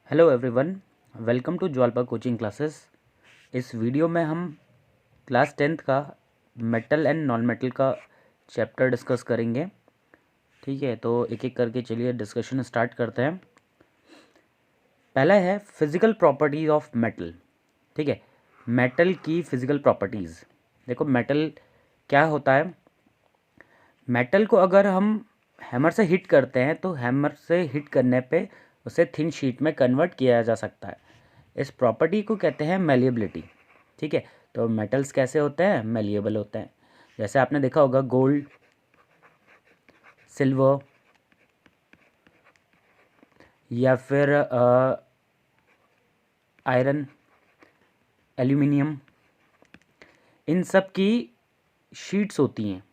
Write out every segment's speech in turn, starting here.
Hello everyone, welcome to Jwalpa coaching classes. इस video में हम क्लास 10th का मेटल एंड नॉन मेटल का चैप्टर डिस्कस करेंगे। ठीक है, तो एक एक करके चलिए डिस्कशन स्टार्ट करते हैं। पहला है फिज़िकल प्रॉपर्टीज़ ऑफ मेटल। ठीक है, मेटल की फ़िज़िकल प्रॉपर्टीज़। देखो मेटल क्या होता है। मेटल को अगर हम हैमर से हिट करते हैं तो हैमर से हिट करने पे उसे थिन शीट में कन्वर्ट किया जा सकता है। इस प्रॉपर्टी को कहते हैं मेलिएबिलिटी। ठीक है, तो मेटल्स कैसे होते हैं? मेलिएबल होते हैं। जैसे आपने देखा होगा गोल्ड, सिल्वर या फिर आयरन, एल्यूमिनियम, इन सब की शीट्स होती हैं।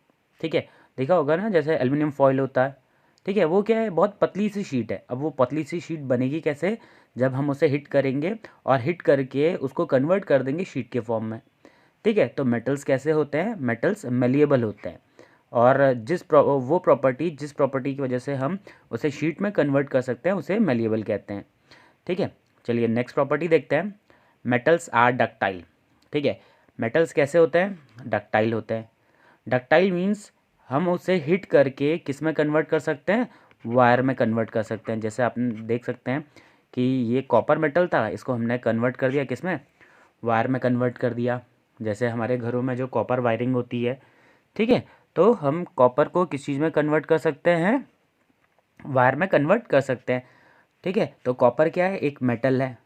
ठीक है, देखा होगा ना, जैसे एल्यूमिनियम फॉयल होता है। ठीक है, वो क्या है, बहुत पतली सी शीट है। अब वो पतली सी शीट बनेगी कैसे? जब हम उसे हिट करेंगे और हिट करके उसको कन्वर्ट कर देंगे शीट के फॉर्म में। ठीक है, तो मेटल्स कैसे होते हैं? मेटल्स मेलिएबल होते हैं। और वो प्रॉपर्टी जिस प्रॉपर्टी की वजह से हम उसे शीट में कन्वर्ट कर सकते हैं उसे मेलिएबल कहते हैं। ठीक है, चलिए नेक्स्ट प्रॉपर्टी देखते हैं। Metals are ductile. ठीक है, मेटल्स कैसे होते हैं? डक्टाइल होते हैं। डक्टाइल मीन्स हम उसे हिट करके किस में कन्वर्ट कर सकते हैं? वायर में कन्वर्ट कर सकते हैं। जैसे आप देख सकते हैं कि ये कॉपर मेटल था, इसको हमने कन्वर्ट कर दिया किस में? वायर में कन्वर्ट कर दिया। जैसे हमारे घरों में जो कॉपर वायरिंग होती है, ठीक है, तो हम कॉपर को किस चीज़ में कन्वर्ट कर सकते हैं? वायर में कन्वर्ट कर सकते हैं। ठीक है, तो कॉपर क्या है? एक मेटल है।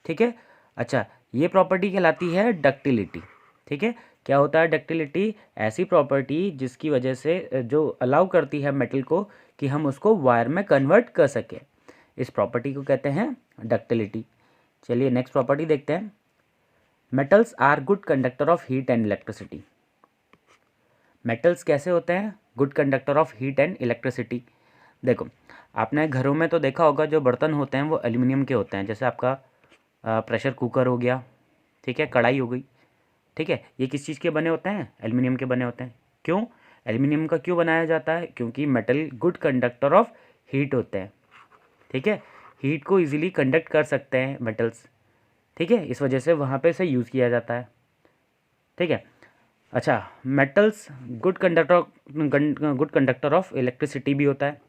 ठीक है, अच्छा, ये प्रॉपर्टी कहलाती है डक्टिलिटी। ठीक है, क्या होता है डक्टिलिटी? ऐसी प्रॉपर्टी जिसकी वजह से जो अलाउ करती है मेटल को कि हम उसको वायर में कन्वर्ट कर सकें, इस प्रॉपर्टी को कहते हैं डक्टिलिटी। चलिए नेक्स्ट प्रॉपर्टी देखते हैं। Metals are good conductor of heat and electricity. Metals कैसे होते हैं? Good conductor of heat and electricity. देखो, आपने घरों में तो देखा होगा जो बर्तन होते हैं वो एल्यूमिनियम के होते हैं। जैसे आपका प्रेशर कुकर हो गया, ठीक है, कढ़ाई हो गई। ठीक है, ये किस चीज़ के बने होते हैं? एल्यूमिनियम के बने होते हैं। क्यों एल्यूमिनियम का क्यों बनाया जाता है? क्योंकि metal good conductor of heat होते हैं। ठीक है, हीट को इजीली कंडक्ट कर सकते हैं मेटल्स। ठीक है, इस वजह से वहाँ पे इसे यूज़ किया जाता है। ठीक है, अच्छा, metals good conductor of electricity भी होता है।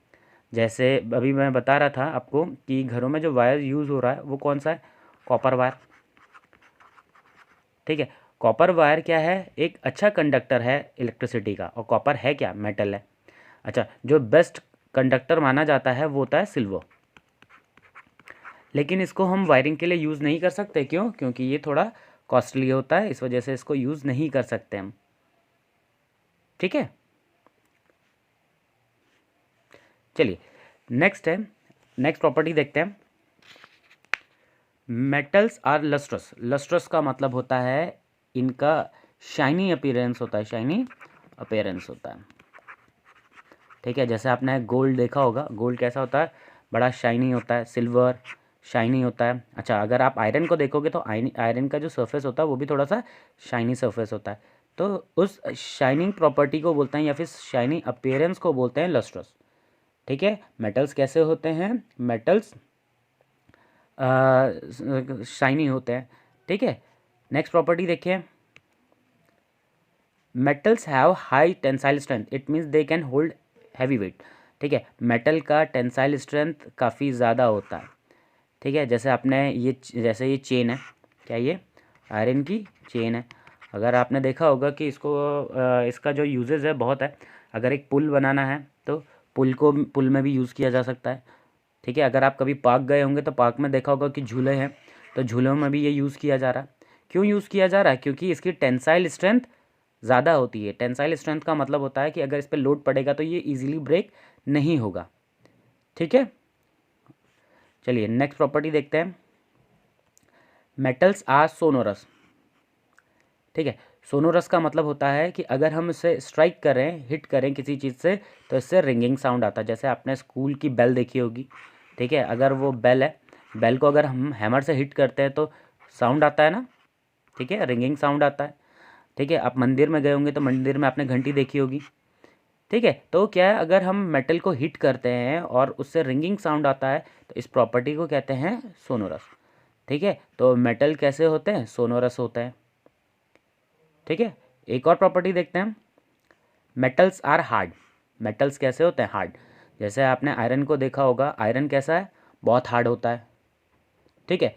जैसे अभी मैं बता रहा था आपको कि घरों में जो वायर यूज़ हो रहा है वो कौन सा है? Copper wire. ठीक है, कॉपर वायर क्या है? एक अच्छा कंडक्टर है इलेक्ट्रिसिटी का। और कॉपर है क्या? मेटल है। अच्छा, जो बेस्ट कंडक्टर माना जाता है वो होता है सिल्वर। लेकिन इसको हम वायरिंग के लिए यूज़ नहीं कर सकते। क्यों? क्योंकि ये थोड़ा कॉस्टली होता है, इस वजह से इसको यूज़ नहीं कर सकते हम। ठीक है, चलिए नेक्स्ट है, नेक्स्ट प्रॉपर्टी देखते हैं। Metals are lustrous. लस्ट्रस का मतलब होता है इनका शाइनी अपीयरेंस होता है। शाइनी अपीयरेंस होता है। ठीक है, जैसे आपने गोल्ड देखा होगा, गोल्ड कैसा होता है? बड़ा शाइनी होता है। सिल्वर शाइनी होता है। अच्छा, अगर आप आयरन को देखोगे तो आयरन का जो सरफेस होता है वो भी थोड़ा सा शाइनी सरफेस होता है। तो उस शाइनिंग प्रॉपर्टी को बोलते हैं या फिर शाइनी अपीयरेंस को बोलते हैं लस्ट्रस। ठीक है, मेटल्स कैसे होते हैं? मेटल्स शाइनी होते हैं। ठीक है, नेक्स्ट प्रॉपर्टी देखिए। Metals have high tensile strength, it means they can hold heavy weight. ठीक है, मेटल का टेंसाइल स्ट्रेंथ काफ़ी ज़्यादा होता है। ठीक है, जैसे आपने जैसे ये चेन है, क्या ये आयरन की चेन है। अगर आपने देखा होगा कि इसका जो यूजेस है बहुत है। अगर एक पुल बनाना है तो पुल में भी यूज़ किया जा सकता है। ठीक है, अगर आप कभी पार्क गए होंगे तो पार्क में देखा होगा कि झूले हैं, तो झूलों में भी ये यूज़ किया जा रहा है। क्यों यूज़ किया जा रहा है? क्योंकि इसकी टेंसाइल स्ट्रेंथ ज़्यादा होती है। टेंसाइल स्ट्रेंथ का मतलब होता है कि अगर इस पर लोड पड़ेगा तो ये इजीली ब्रेक नहीं होगा। ठीक है, चलिए नेक्स्ट प्रॉपर्टी देखते हैं। Metals are sonorous. ठीक है, सोनोरस का मतलब होता है कि अगर हम इसे स्ट्राइक करें, हिट करें किसी चीज़ से, तो इससे रिंगिंग साउंड आता है। जैसे आपने स्कूल की बेल देखी होगी। ठीक है, अगर वो बेल है, बेल को अगर हम हैमर से हिट करते हैं तो साउंड आता है ना। ठीक है, रिंगिंग साउंड आता है। ठीक है, आप मंदिर में गए होंगे तो मंदिर में आपने घंटी देखी होगी। ठीक है। तो क्या है, अगर हम मेटल को हीट करते हैं और उससे रिंगिंग साउंड आता है तो इस प्रॉपर्टी को कहते हैं सोनोरस। ठीक है, तो मेटल कैसे होते हैं, सोनोरस होते हैं। ठीक है, एक और प्रॉपर्टी देखते हैं, मेटल्स आर हार्ड। मेटल्स कैसे होते हैं, हार्ड। जैसे आपने आयरन को देखा होगा, आयरन कैसा है, बहुत हार्ड होता है। ठीक है,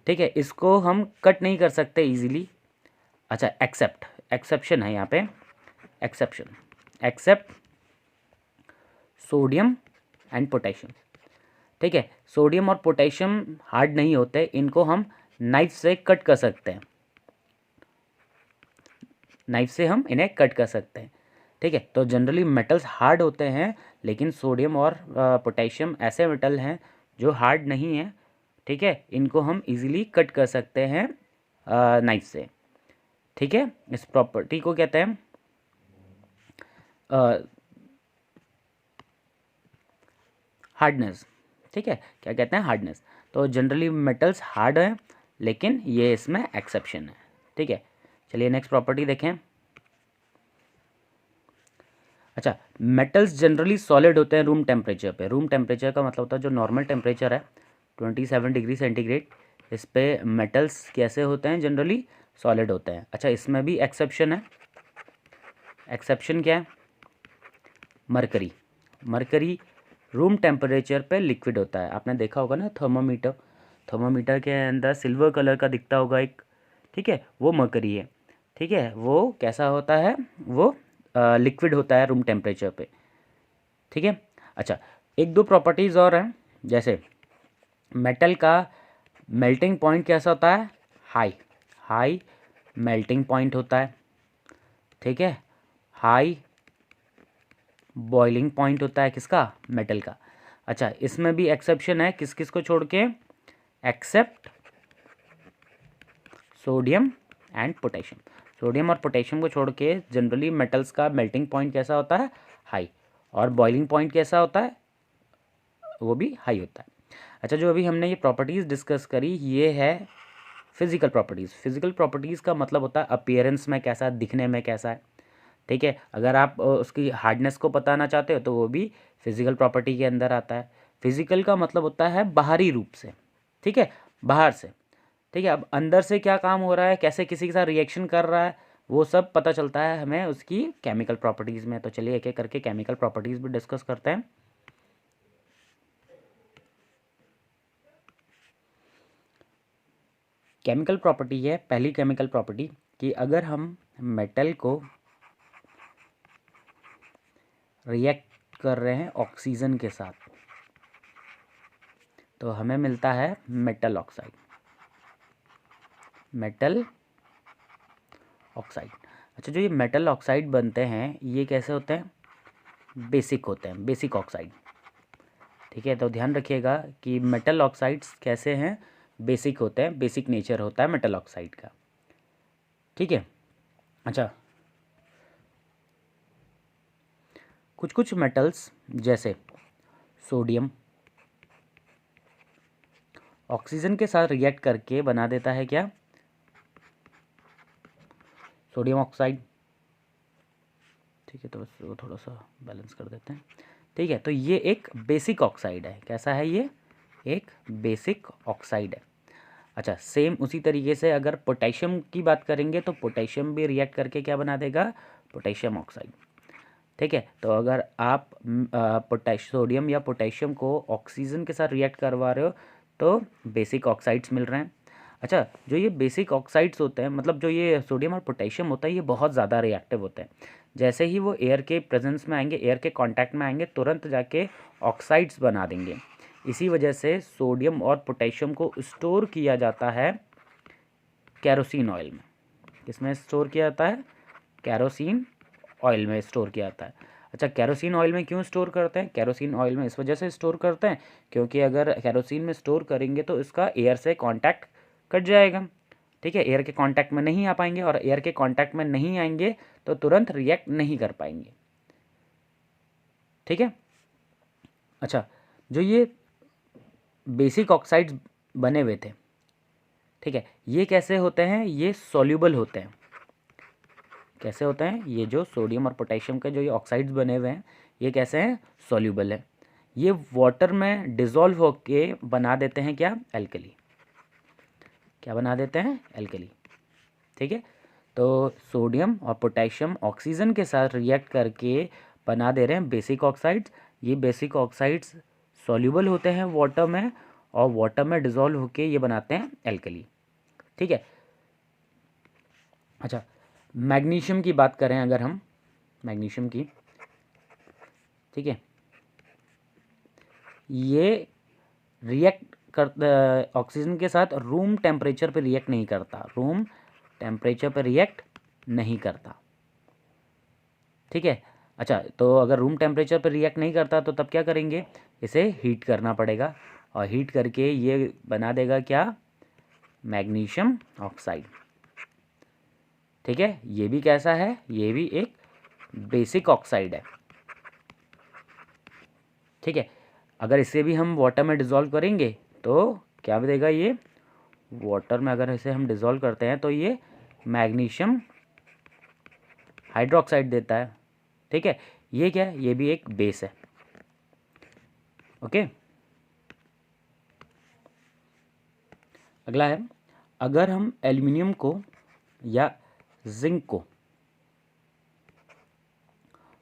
ठीक है, इसको हम कट नहीं कर सकते इजीली। अच्छा, एक्सेप्ट, एक्सेप्शन है यहाँ पे, exception, except sodium and potassium. ठीक है, सोडियम और पोटेशियम हार्ड नहीं होते, इनको हम नाइफ से कट कर सकते हैं, नाइफ से हम इन्हें कट कर सकते हैं। ठीक है, तो जनरली मेटल्स हार्ड होते हैं, लेकिन सोडियम और पोटेशियम ऐसे मेटल हैं जो हार्ड नहीं है। ठीक है, इनको हम इजीली कट कर सकते हैं नाइफ से। ठीक है, इस प्रॉपर्टी को कहते हैं हार्डनेस। ठीक है, क्या कहते हैं, हार्डनेस। तो जनरली मेटल्स हार्ड हैं, लेकिन ये इसमें एक्सेप्शन है। ठीक है, चलिए नेक्स्ट प्रॉपर्टी देखें। अच्छा, मेटल्स जनरली सॉलिड होते हैं रूम टेम्परेचर पे। रूम टेम्परेचर का मतलब होता है जो नॉर्मल टेम्परेचर है 27 डिग्री सेंटीग्रेड, इस पे मेटल्स कैसे होते हैं, जनरली सॉलिड होते हैं। अच्छा, इसमें भी एक्सेप्शन है। एक्सेप्शन क्या है, मरकरी। मरकरी रूम टेम्परेचर पे लिक्विड होता है। आपने देखा होगा ना थर्मामीटर, थर्मामीटर के अंदर सिल्वर कलर का दिखता होगा एक, ठीक है, वो मरकरी है। ठीक है, वो कैसा होता है, वो लिक्विड होता है रूम टेम्परेचर पे। ठीक है, अच्छा, एक दो प्रॉपर्टीज़ और हैं, जैसे मेटल का मेल्टिंग पॉइंट कैसा होता है, हाई, हाई मेल्टिंग पॉइंट होता है। ठीक है, हाई बॉइलिंग पॉइंट होता है किसका, मेटल का। अच्छा, इसमें भी एक्सेप्शन है, किस किस को छोड़ के, except sodium and potassium. Sodium और पोटेशियम को छोड़ के जनरली मेटल्स का मेल्टिंग पॉइंट कैसा होता है, हाई, और बॉइलिंग पॉइंट कैसा होता है, वो भी हाई होता है। अच्छा, जो अभी हमने ये प्रॉपर्टीज़ डिस्कस करी, ये है फिजिकल प्रॉपर्टीज़। फिजिकल प्रॉपर्टीज़ का मतलब होता है अपीयरेंस में कैसा, दिखने में कैसा है। ठीक है, अगर आप उसकी हार्डनेस को बताना चाहते हो तो वो भी फिजिकल प्रॉपर्टी के अंदर आता है। फिजिकल का मतलब होता है बाहरी रूप से। ठीक है, बाहर से। ठीक है, अब अंदर से क्या काम हो रहा है, कैसे किसी के साथ रिएक्शन कर रहा है, वो सब पता चलता है हमें उसकी केमिकल प्रॉपर्टीज़ में। तो चलिए एक एक करके केमिकल प्रॉपर्टीज़ भी डिस्कस करते हैं। केमिकल प्रॉपर्टी है, पहली केमिकल प्रॉपर्टी कि अगर हम मेटल को रिएक्ट कर रहे हैं ऑक्सीजन के साथ तो हमें मिलता है मेटल ऑक्साइड, मेटल ऑक्साइड। अच्छा, जो ये मेटल ऑक्साइड बनते हैं ये कैसे होते हैं, बेसिक होते हैं, बेसिक ऑक्साइड। ठीक है, तो ध्यान रखिएगा कि मेटल ऑक्साइड्स कैसे हैं, बेसिक होते हैं, बेसिक नेचर होता है मेटल ऑक्साइड का। ठीक है, अच्छा, कुछ कुछ मेटल्स जैसे सोडियम ऑक्सीजन के साथ रिएक्ट करके बना देता है क्या, सोडियम ऑक्साइड। ठीक है, तो बस वो थोड़ा सा बैलेंस कर देते हैं। ठीक है, तो ये एक बेसिक ऑक्साइड है। कैसा है ये, एक बेसिक ऑक्साइड है। अच्छा, सेम उसी तरीके से अगर पोटेशियम की बात करेंगे तो पोटेशियम भी रिएक्ट करके क्या बना देगा, पोटेशियम ऑक्साइड। ठीक है, तो अगर आप सोडियम या पोटेशियम को ऑक्सीजन के साथ रिएक्ट करवा रहे हो तो बेसिक ऑक्साइड्स मिल रहे हैं। अच्छा, जो ये बेसिक ऑक्साइड्स होते हैं, मतलब जो ये सोडियम और पोटेशियम होता है, ये बहुत ज़्यादा रिएक्टिव होते हैं। जैसे ही वो एयर के प्रेजेंस में आएंगे, एयर के कांटेक्ट में आएंगे, तुरंत जाके ऑक्साइड्स बना देंगे। इसी वजह से सोडियम और पोटेशियम को स्टोर किया जाता है कैरोसिन ऑयल में। किसमें स्टोर किया जाता है, कैरोसिन ऑयल में स्टोर किया जाता है। अच्छा, कैरोसिन ऑयल में क्यों स्टोर करते हैं, कैरोसिन ऑयल में इस वजह से स्टोर करते हैं क्योंकि अगर कैरोसिन में स्टोर करेंगे तो इसका एयर से कांटेक्ट कट जाएगा। ठीक है, एयर के कांटेक्ट में नहीं आ पाएंगे, और एयर के कांटेक्ट में नहीं आएंगे तो तुरंत रिएक्ट नहीं कर पाएंगे। ठीक है, अच्छा, जो ये बेसिक ऑक्साइड्स बने हुए थे, ठीक है, ये कैसे होते हैं, ये सॉल्यूबल होते हैं। कैसे होते हैं, ये जो सोडियम और पोटेशियम के जो ये ऑक्साइड्स बने हुए हैं ये कैसे हैं, सॉल्यूबल है। ये वाटर में डिज़ोल्व होके बना देते हैं क्या, एल्कली। क्या बना देते हैं, एल्कली। ठीक है, तो सोडियम और पोटेशियम ऑक्सीजन के साथ रिएक्ट करके बना दे रहे हैं बेसिक ऑक्साइड्स। ये बेसिक ऑक्साइड्स सॉल्यूबल होते हैं वाटर में और वाटर में डिज़ोल्व होके ये बनाते हैं एल्कली। ठीक है। अच्छा, मैग्नीशियम की बात करें अगर हम, मैग्नीशियम की, ठीक है, ये रिएक्ट कर ऑक्सीजन के साथ रूम टेम्परेचर पे रिएक्ट नहीं करता, रूम टेम्परेचर पे रिएक्ट नहीं करता। ठीक है। अच्छा, तो अगर रूम टेम्परेचर पे रिएक्ट नहीं करता तो तब क्या करेंगे, इसे हीट करना पड़ेगा और हीट करके ये बना देगा क्या, मैग्नीशियम ऑक्साइड। ठीक है, ये भी कैसा है, ये भी एक बेसिक ऑक्साइड है। ठीक है, अगर इसे भी हम वाटर में डिज़ोल्व करेंगे तो क्या देगा, ये वाटर में अगर इसे हम डिज़ोल्व करते हैं तो ये मैग्नीशियम हाइड्रोक्साइड देता है। ठीक है, ये क्या है, ये भी एक बेस है। ओके, अगला है, अगर हम एल्युमिनियम को या जिंक को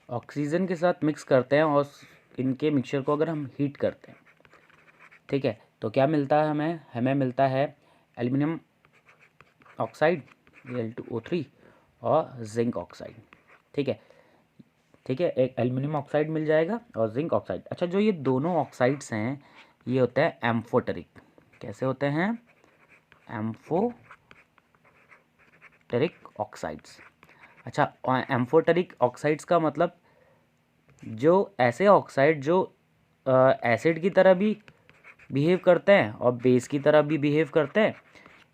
ऑक्सीजन के साथ मिक्स करते हैं और इनके मिक्सचर को अगर हम हीट करते हैं, ठीक है, तो क्या मिलता है हमें, हमें मिलता है एल्युमिनियम ऑक्साइड Al2O3 और जिंक ऑक्साइड। ठीक है, ठीक है, एक एल्युमिनियम ऑक्साइड मिल जाएगा और जिंक ऑक्साइड। अच्छा, जो ये दोनों ऑक्साइड्स हैं ये होता है एम्फोटेरिक। कैसे होते हैं, एम्फोटेरिक ऑक्साइड्स। अच्छा, एम्फोटेरिक ऑक्साइड्स का मतलब जो ऐसे ऑक्साइड जो एसिड की तरह भी बिहेव करते हैं और बेस की तरह भी बिहेव करते हैं,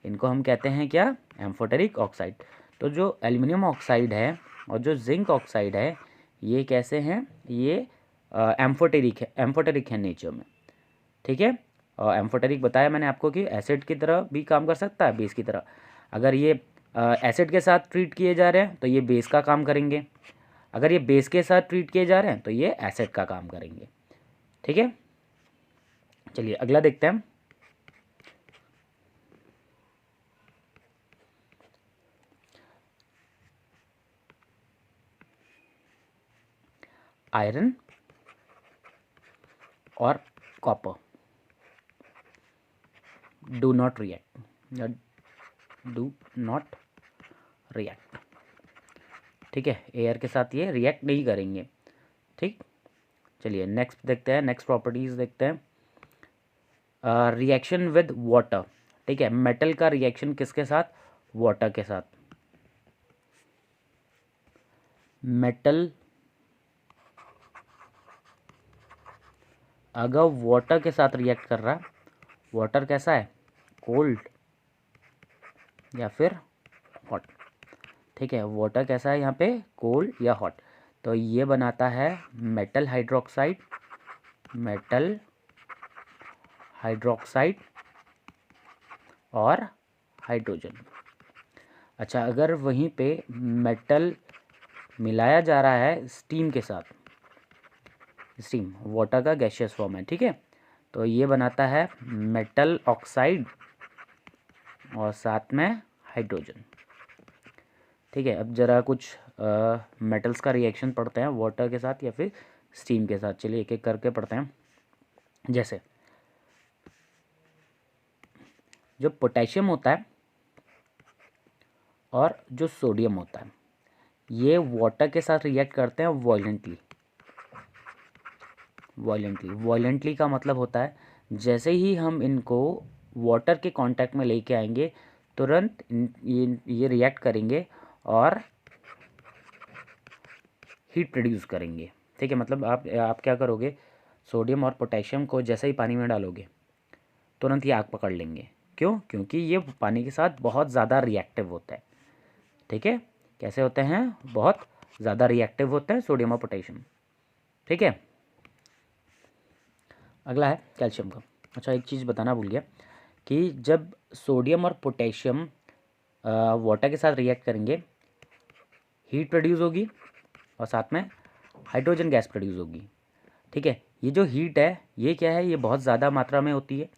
इनको हम कहते हैं क्या, एम्फोटेरिक ऑक्साइड। तो जो एल्युमिनियम ऑक्साइड है और जो जिंक ऑक्साइड है ये कैसे हैं, ये एम्फोटेरिक है नेचर में। ठीक है, और एम्फोटेरिक बताया मैंने आपको कि एसिड की तरह भी काम कर सकता है, बेस की तरह। अगर ये एसिड के साथ ट्रीट किए जा रहे हैं तो ये बेस का काम करेंगे, अगर ये बेस के साथ ट्रीट किए जा रहे हैं तो ये एसिड का काम करेंगे। ठीक है, चलिए अगला देखते हैं। आयरन और कॉपर डू नॉट रिएक्ट। ठीक है, एयर के साथ ये रिएक्ट नहीं करेंगे। ठीक, चलिए नेक्स्ट देखते हैं, नेक्स्ट प्रॉपर्टीज देखते हैं। Reaction with water. ठीक है, मेटल का रिएक्शन किसके साथ, वाटर के साथ। मेटल अगर वाटर के साथ रिएक्ट कर रहा है, वाटर कैसा है, कोल्ड या फिर हॉट। ठीक है, वाटर कैसा है यहाँ पे, कोल्ड या हॉट। तो ये बनाता है मेटल हाइड्रोक्साइड, मेटल हाइड्रोक्साइड और हाइड्रोजन। अच्छा, अगर वहीं पे मेटल मिलाया जा रहा है स्टीम के साथ, स्टीम वाटर का गैसियस फॉर्म है, ठीक है, तो ये बनाता है मेटल ऑक्साइड और साथ में हाइड्रोजन। ठीक है, अब ज़रा कुछ मेटल्स का रिएक्शन पढ़ते हैं वाटर के साथ या फिर स्टीम के साथ। चलिए एक एक करके पढ़ते हैं। जैसे जो पोटेशियम होता है और जो सोडियम होता है ये वाटर के साथ रिएक्ट करते हैं वॉयलेंटली। वॉयलेंटली का मतलब होता है जैसे ही हम इनको वाटर के कांटेक्ट में लेके आएंगे तुरंत ये रिएक्ट करेंगे और हीट प्रोड्यूस करेंगे। ठीक है, मतलब आप क्या करोगे, सोडियम और पोटेशियम को जैसे ही पानी में डालोगे तुरंत ये आग पकड़ लेंगे। क्यों, क्योंकि ये पानी के साथ बहुत ज़्यादा रिएक्टिव होता है। ठीक है, कैसे होते हैं, बहुत ज़्यादा रिएक्टिव होते हैं सोडियम और पोटेशियम। ठीक है, अगला है कैल्शियम का। अच्छा, एक चीज़ बताना भूल गया कि जब सोडियम और पोटेशियम वाटर के साथ रिएक्ट करेंगे हीट प्रोड्यूस होगी और साथ में हाइड्रोजन गैस प्रोड्यूस होगी। ठीक है, ये जो हीट है ये क्या है, ये बहुत ज़्यादा मात्रा में होती है।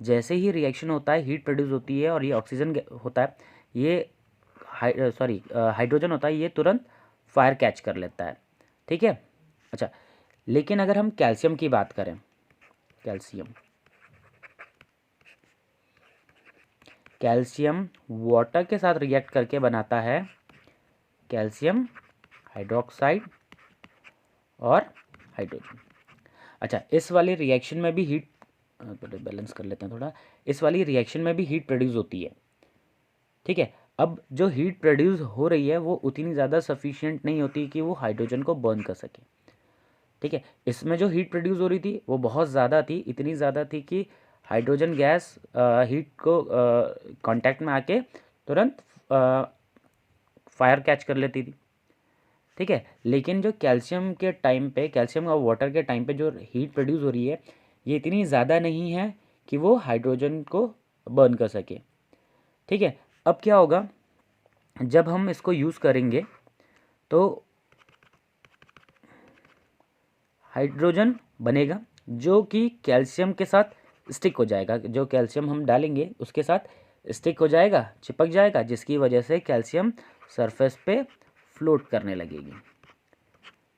जैसे ही रिएक्शन होता है हीट प्रोड्यूस होती है और ये ऑक्सीजन होता है, ये हाइड्रोजन होता है, ये तुरंत फायर कैच कर लेता है। ठीक है। अच्छा, लेकिन अगर हम कैल्शियम की बात करें, कैल्शियम वाटर के साथ रिएक्ट करके बनाता है कैल्शियम हाइड्रोक्साइड और हाइड्रोजन। अच्छा, इस वाली रिएक्शन में भी हीट, बैलेंस कर लेते हैं थोड़ा, इस वाली रिएक्शन में भी हीट प्रोड्यूस होती है। ठीक है, अब जो हीट प्रोड्यूस हो रही है वो उतनी ज़्यादा सफिशिएंट नहीं होती कि वो हाइड्रोजन को बर्न कर सके। ठीक है, इसमें जो हीट प्रोड्यूस हो रही थी वो बहुत ज़्यादा थी, इतनी ज़्यादा थी कि हाइड्रोजन गैस हीट को कांटेक्ट में आके तुरंत फायर कैच कर लेती थी। ठीक है, लेकिन जो कैल्शियम के टाइम पे, कैल्शियम और वाटर के टाइम पे जो हीट प्रोड्यूस हो रही है ये इतनी ज़्यादा नहीं है कि वो हाइड्रोजन को बर्न कर सके। ठीक है, अब क्या होगा, जब हम इसको यूज़ करेंगे तो हाइड्रोजन बनेगा जो कि कैल्शियम के साथ स्टिक हो जाएगा। जो कैल्शियम हम डालेंगे उसके साथ स्टिक हो जाएगा, चिपक जाएगा, जिसकी वजह से कैल्शियम सरफेस पे फ्लोट करने लगेगी।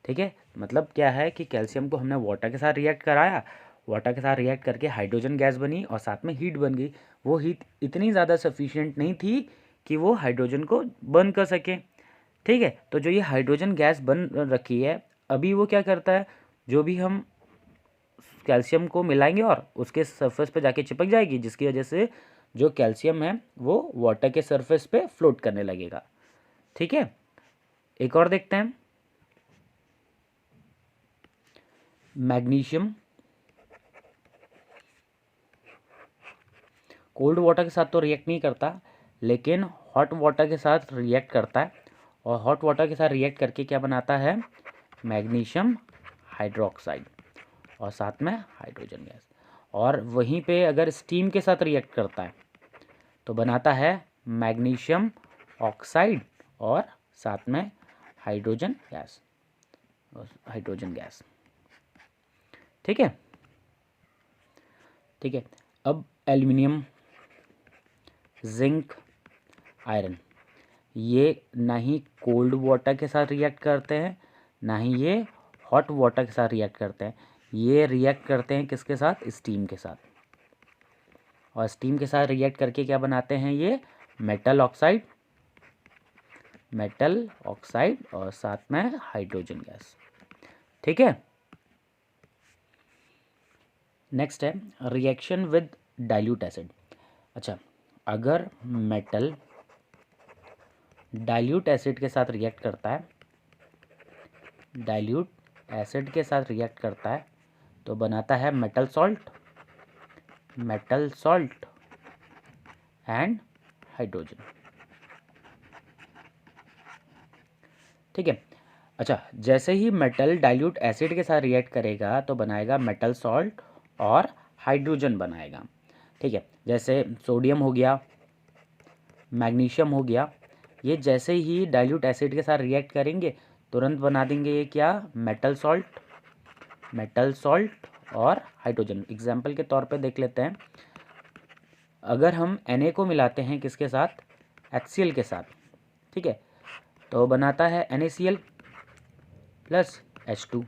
ठीक है, मतलब क्या है कि कैल्शियम को हमने वाटर के साथ रिएक्ट कराया, वाटर के साथ रिएक्ट करके हाइड्रोजन गैस बनी और साथ में हीट बन गई। वो हीट इतनी ज़्यादा सफिशिएंट नहीं थी कि वो हाइड्रोजन को बर्न कर सके। ठीक है, तो जो ये हाइड्रोजन गैस बन रखी है, अभी वो क्या करता है, जो भी हम कैल्शियम को मिलाएंगे और उसके सरफेस पे जाके चिपक जाएगी, जिसकी वजह से जो कैल्शियम है वो वाटर के सरफेस पे फ्लोट करने लगेगा। ठीक है, एक और देखते हैं, मैग्नीशियम कोल्ड वाटर के साथ तो रिएक्ट नहीं करता, लेकिन हॉट वाटर के साथ रिएक्ट करता है और हॉट वाटर के साथ रिएक्ट करके क्या बनाता है, मैग्नीशियम हाइड्रोक्साइड और साथ में हाइड्रोजन गैस। और वहीं पे अगर स्टीम के साथ रिएक्ट करता है तो बनाता है मैग्नीशियम ऑक्साइड और साथ में हाइड्रोजन गैस, ठीक है। ठीक है, अब एल्युमिनियम, जिंक, आयरन, ये ना ही कोल्ड वाटर के साथ रिएक्ट करते हैं, ना ही ये हॉट वाटर के साथ रिएक्ट करते हैं। ये रिएक्ट करते हैं किसके साथ, स्टीम के साथ। और स्टीम के साथ रिएक्ट करके क्या बनाते हैं, ये मेटल ऑक्साइड और साथ में हाइड्रोजन गैस। ठीक है, नेक्स्ट है रिएक्शन विद डाइल्यूट एसिड। अच्छा, अगर मेटल डाइल्यूट एसिड के साथ रिएक्ट करता है, तो बनाता है मेटल सॉल्ट एंड हाइड्रोजन। ठीक है, अच्छा, जैसे ही मेटल डाइल्यूट एसिड के साथ रिएक्ट करेगा तो बनाएगा मेटल सॉल्ट और हाइड्रोजन बनाएगा। ठीक है, जैसे सोडियम हो गया, मैग्नीशियम हो गया, ये जैसे ही डाइल्यूट एसिड के साथ रिएक्ट करेंगे तुरंत बना देंगे ये क्या, मेटल सॉल्ट और हाइड्रोजन। एग्जाम्पल के तौर पे देख लेते हैं, अगर हम Na को मिलाते हैं किसके साथ, HCl के साथ, ठीक है, तो बनाता है NaCl प्लस H2।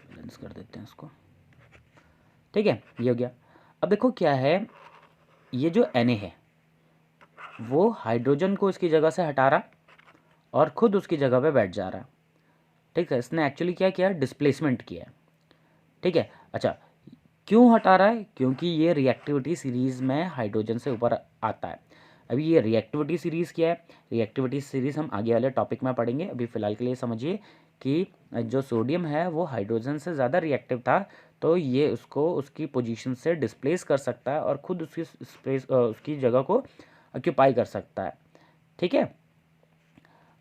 बैलेंस कर देते हैं इसको। ठीक है, ये हो गया। अब देखो क्या है, ये जो Na है वो हाइड्रोजन को इसकी जगह से हटा रहा और खुद उसकी जगह पे बैठ जा रहा। ठीक है, इसने एक्चुअली क्या किया, डिस्प्लेसमेंट किया है। ठीक है, अच्छा, क्यों हटा रहा है, क्योंकि ये रिएक्टिविटी सीरीज़ में हाइड्रोजन से ऊपर आता है। अभी ये रिएक्टिविटी सीरीज़ क्या है, रिएक्टिविटी सीरीज़ हम आगे वाले टॉपिक में पढ़ेंगे। अभी फ़िलहाल के लिए समझिए कि जो सोडियम है वो हाइड्रोजन से ज़्यादा रिएक्टिव था, तो ये उसको उसकी पोजीशन से डिस्प्लेस कर सकता है और ख़ुद उसकी जगह को ऑक्यूपाई कर सकता है। ठीक है,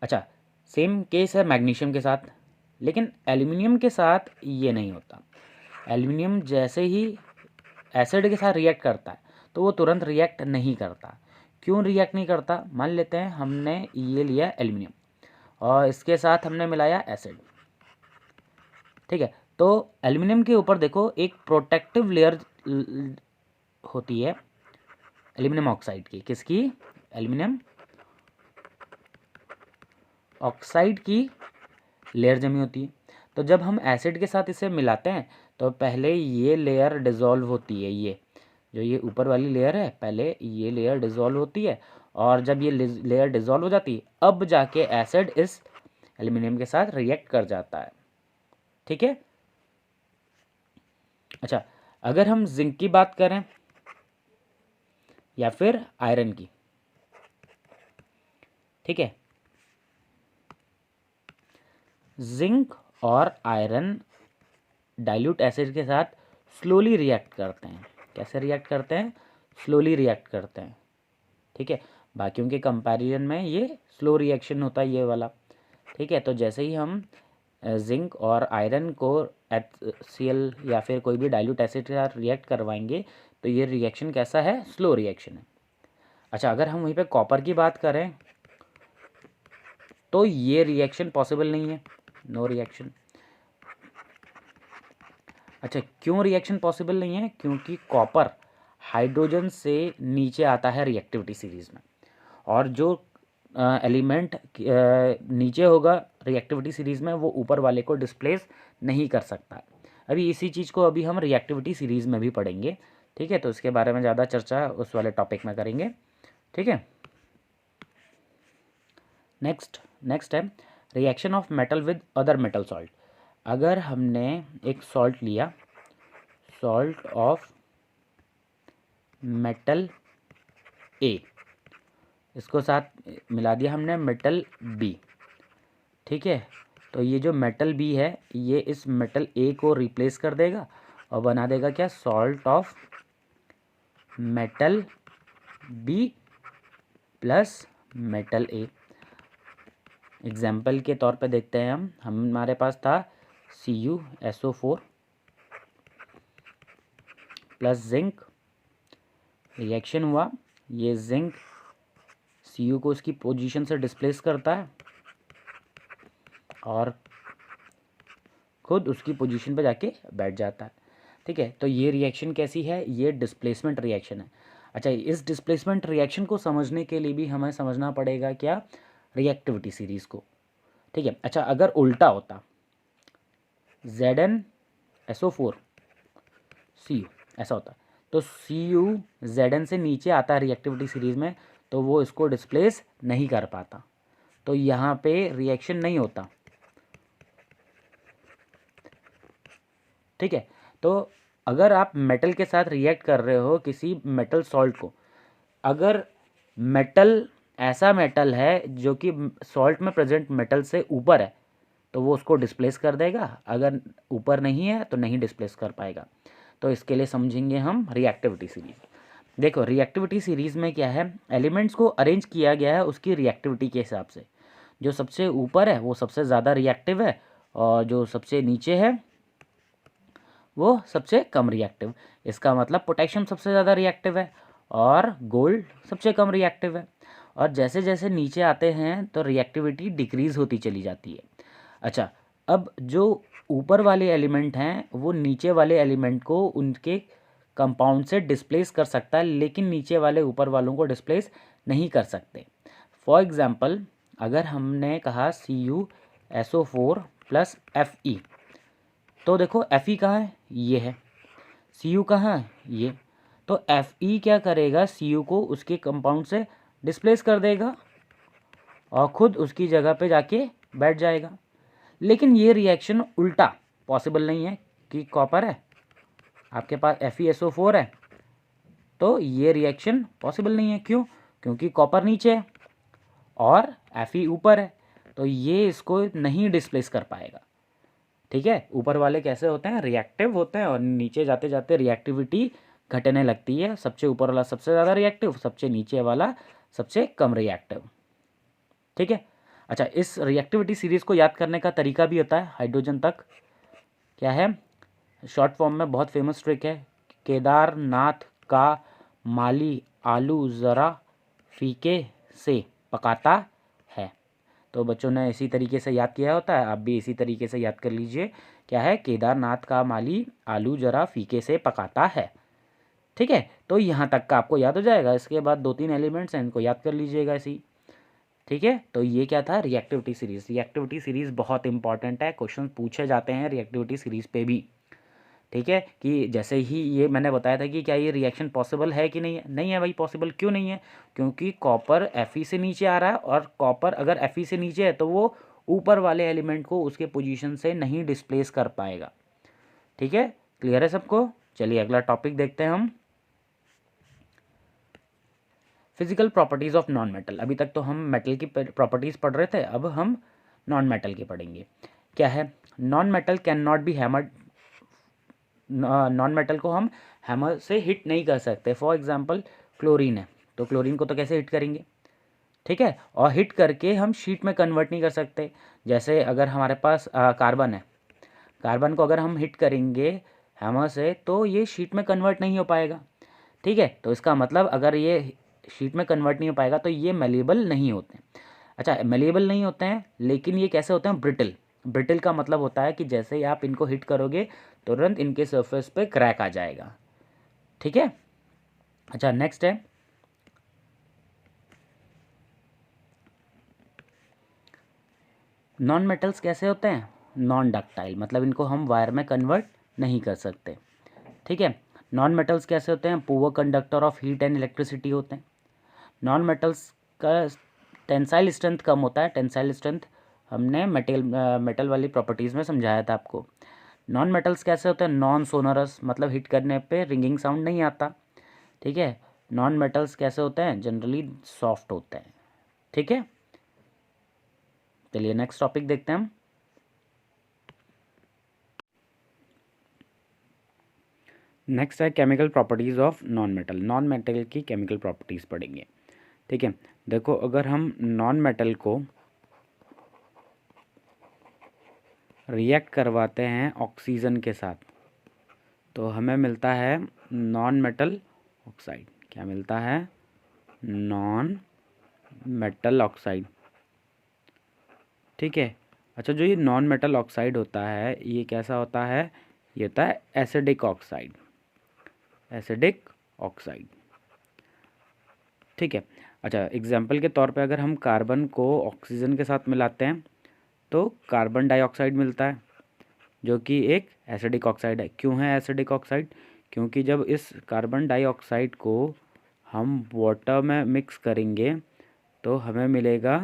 अच्छा, सेम केस है मैग्नीशियम के साथ, लेकिन एल्युमिनियम के साथ ये नहीं होता। एल्युमिनियम जैसे ही एसिड के साथ रिएक्ट करता है तो वो तुरंत रिएक्ट नहीं करता। क्यों रिएक्ट नहीं करता, मान लेते हैं हमने ये लिया एल्युमिनियम और इसके साथ हमने मिलाया एसिड। ठीक है, तो एल्युमिनियम के ऊपर देखो एक प्रोटेक्टिव लेयर होती है एल्युमिनियम ऑक्साइड की। किसकी? एल्युमिनियम ऑक्साइड की लेयर जमी होती है। तो जब हम एसिड के साथ इसे मिलाते हैं तो पहले ये लेयर डिज़ोल्व होती है, ये जो ये ऊपर वाली लेयर है, पहले ये लेयर डिज़ोल्व होती है, और जब ये लेयर डिज़ोल्व हो जाती है अब जाके एसिड इस एल्युमिनियम के साथ रिएक्ट कर जाता है। ठीक है। अच्छा, अगर हम जिंक की बात करें या फिर आयरन की, ठीक है, जिंक और आयरन डाइल्यूट एसिड के साथ स्लोली रिएक्ट करते हैं। कैसे रिएक्ट करते हैं? स्लोली रिएक्ट करते हैं। ठीक है, बाकियों के कंपैरिजन में ये स्लो रिएक्शन होता है ये वाला। ठीक है, तो जैसे ही हम जिंक और आयरन को HCl या फिर कोई भी डाइल्यूट एसिड के साथ रिएक्ट करवाएंगे तो ये रिएक्शन कैसा है? स्लो रिएक्शन है। अच्छा, अगर हम वहीं पे कॉपर की बात करें तो ये रिएक्शन पॉसिबल नहीं है, नो रिएक्शन। अच्छा, क्यों रिएक्शन पॉसिबल नहीं है? क्योंकि कॉपर हाइड्रोजन से नीचे आता है रिएक्टिविटी सीरीज में, और जो एलिमेंट नीचे होगा रिएक्टिविटी सीरीज में वो ऊपर वाले को डिस्प्लेस नहीं कर सकता। अभी इसी चीज़ को अभी हम रिएक्टिविटी सीरीज में भी पढ़ेंगे। ठीक है, तो इसके बारे में ज़्यादा चर्चा उस वाले टॉपिक में करेंगे। ठीक है, नेक्स्ट है reaction of metal with other metal salt. अगर हमने एक सॉल्ट लिया, सॉल्ट ऑफ मेटल ए, इसको साथ मिला दिया हमने मेटल बी। ठीक है, तो ये जो मेटल बी है ये इस मेटल ए को रिप्लेस कर देगा और बना देगा क्या? Salt of metal B plus metal A. Example के तौर पे देखते हैं हमारे पास था CuSO4 प्लस जिंक, रिएक्शन हुआ, ये जिंक Cu को उसकी पोजीशन से डिस्प्लेस करता है और खुद उसकी पोजीशन पे जाके बैठ जाता है। ठीक है, तो ये रिएक्शन कैसी है? ये डिस्प्लेसमेंट रिएक्शन है। अच्छा, इस डिस्प्लेसमेंट रिएक्शन को समझने के लिए भी हमें समझना पड़ेगा क्या? रिएक्टिविटी सीरीज को। ठीक है, अच्छा, अगर उल्टा होता ZnSO4 Cu ऐसा होता तो Cu Zn से नीचे आता है रिएक्टिविटी सीरीज में तो वो इसको डिस्प्लेस नहीं कर पाता, तो यहाँ पे रिएक्शन नहीं होता। ठीक है, तो अगर आप मेटल के साथ रिएक्ट कर रहे हो किसी मेटल सॉल्ट को, अगर मेटल ऐसा मेटल है जो कि सॉल्ट में प्रेजेंट मेटल से ऊपर है तो वो उसको डिस्प्लेस कर देगा, अगर ऊपर नहीं है तो नहीं डिस्प्लेस कर पाएगा। तो इसके लिए समझेंगे हम रिएक्टिविटी सीरीज। देखो, रिएक्टिविटी सीरीज में क्या है? एलिमेंट्स को अरेंज किया गया है उसकी रिएक्टिविटी के हिसाब से। जो सबसे ऊपर है वो सबसे ज़्यादा रिएक्टिव है और जो सबसे नीचे है वो सबसे कम रिएक्टिव। इसका मतलब पोटेशियम सबसे ज़्यादा रिएक्टिव है और गोल्ड सबसे कम रिएक्टिव है। और जैसे जैसे नीचे आते हैं तो रिएक्टिविटी डिक्रीज़ होती चली जाती है। अच्छा, अब जो ऊपर वाले एलिमेंट हैं वो नीचे वाले एलिमेंट को उनके कंपाउंड से डिस्प्लेस कर सकता है, लेकिन नीचे वाले ऊपर वालों को डिस्प्लेस नहीं कर सकते। फॉर एग्ज़ाम्पल, अगर हमने कहा CuSO4 प्लस Fe, तो देखो Fe कहाँ है? ये है। Cu कहाँ है? ये। तो Fe क्या करेगा? Cu को उसके कंपाउंड से डिस्प्लेस कर देगा और ख़ुद उसकी जगह पे जाके बैठ जाएगा। लेकिन ये रिएक्शन उल्टा पॉसिबल नहीं है कि कॉपर है, आपके पास FeSO4 है, तो ये रिएक्शन पॉसिबल नहीं है। क्यों? क्योंकि कॉपर नीचे है और Fe ऊपर है, तो ये इसको नहीं डिस्प्लेस कर पाएगा। ठीक है, ऊपर वाले कैसे होते हैं? रिएक्टिव होते हैं और नीचे जाते जाते रिएक्टिविटी घटने लगती है। सबसे ऊपर वाला सबसे ज़्यादा रिएक्टिव, सबसे नीचे वाला सबसे कम रिएक्टिव। ठीक है, अच्छा, इस रिएक्टिविटी सीरीज़ को याद करने का तरीका भी होता है हाइड्रोजन तक। क्या है? शॉर्ट फॉर्म में बहुत फेमस ट्रिक है, केदारनाथ का माली आलू ज़रा फीके से पकाता है। तो बच्चों ने इसी तरीके से याद किया होता है, आप भी इसी तरीके से याद कर लीजिए। क्या है, केदारनाथ का माली आलू जरा फीके से पकाता है। ठीक है, तो यहाँ तक का आपको याद हो जाएगा। इसके बाद 2-3 एलिमेंट्स हैं, इनको याद कर लीजिएगा इसी। ठीक है, तो ये क्या था, रिएक्टिविटी सीरीज। रिएक्टिविटी सीरीज बहुत इंपॉर्टेंट है, क्वेश्चन पूछे जाते हैं रिएक्टिविटी सीरीज पे भी। ठीक है, कि जैसे ही ये मैंने बताया था कि क्या ये रिएक्शन पॉसिबल है कि नहीं है, नहीं है भाई पॉसिबल। क्यों नहीं है, क्योंकि कॉपर Fe से नीचे आ रहा है, और कॉपर अगर Fe से नीचे है तो वो ऊपर वाले एलिमेंट को उसके पोजीशन से नहीं डिस्प्लेस कर पाएगा। ठीक है, क्लियर है सबको। चलिए अगला टॉपिक देखते हैं हम, physical properties of non metal. अभी तक तो हम मेटल की प्रॉपर्टीज़ पढ़ रहे थे, अब हम नॉन मेटल की पढ़ेंगे। क्या है, non metal can not be hammered. Non metal को हम हैमर से हिट नहीं कर सकते। फॉर एग्जांपल क्लोरीन है, तो क्लोरीन को तो कैसे हिट करेंगे। ठीक है, और हिट करके हम शीट में कन्वर्ट नहीं कर सकते। जैसे अगर हमारे पास कार्बन है, कार्बन को अगर हम हिट करेंगे हैमर से तो ये शीट में कन्वर्ट नहीं हो पाएगा। ठीक है, तो इसका मतलब अगर ये शीट में कन्वर्ट नहीं हो पाएगा तो ये मेलेबल नहीं होते हैं। अच्छा, मेलेबल नहीं होते हैं, लेकिन ये कैसे होते हैं, ब्रिटल। ब्रिटल का मतलब होता है कि जैसे ही आप इनको हिट करोगे तुरंत इनके सरफेस पे क्रैक आ जाएगा। ठीक है, अच्छा नेक्स्ट है, नॉन मेटल्स कैसे होते हैं, नॉन डक्टाइल, मतलब इनको हम वायर में कन्वर्ट नहीं कर सकते। ठीक है, नॉन मेटल्स कैसे होते हैं, poor conductor of heat and electricity होते हैं। नॉन मेटल्स का टेंसाइल स्ट्रेंथ कम होता है। टेंसाइल स्ट्रेंथ हमने मेटल वाली प्रॉपर्टीज़ में समझाया था आपको। नॉन मेटल्स कैसे होते हैं, नॉन सोनरस, मतलब हिट करने पे रिंगिंग साउंड नहीं आता। ठीक है, नॉन मेटल्स कैसे होते हैं, जनरली सॉफ्ट होते हैं। ठीक है, चलिए नेक्स्ट टॉपिक देखते हैं हम, नेक्स्ट है chemical properties of non metal. Non metal की केमिकल प्रॉपर्टीज़ पढ़ेंगे। ठीक है, देखो अगर हम नॉन मेटल को रिएक्ट करवाते हैं ऑक्सीजन के साथ तो हमें मिलता है नॉन मेटल ऑक्साइड। क्या मिलता है, नॉन मेटल ऑक्साइड। ठीक है, अच्छा जो ये नॉन मेटल ऑक्साइड होता है ये कैसा होता है, ये होता है एसिडिक ऑक्साइड। Acidic oxide. ठीक है, अच्छा एग्जाम्पल के तौर पे अगर हम कार्बन को ऑक्सीजन के साथ मिलाते हैं तो कार्बन डाइऑक्साइड मिलता है, जो कि एक एसिडिक ऑक्साइड है। क्यों है एसिडिक ऑक्साइड, क्योंकि जब इस कार्बन डाइऑक्साइड को हम वाटर में मिक्स करेंगे तो हमें मिलेगा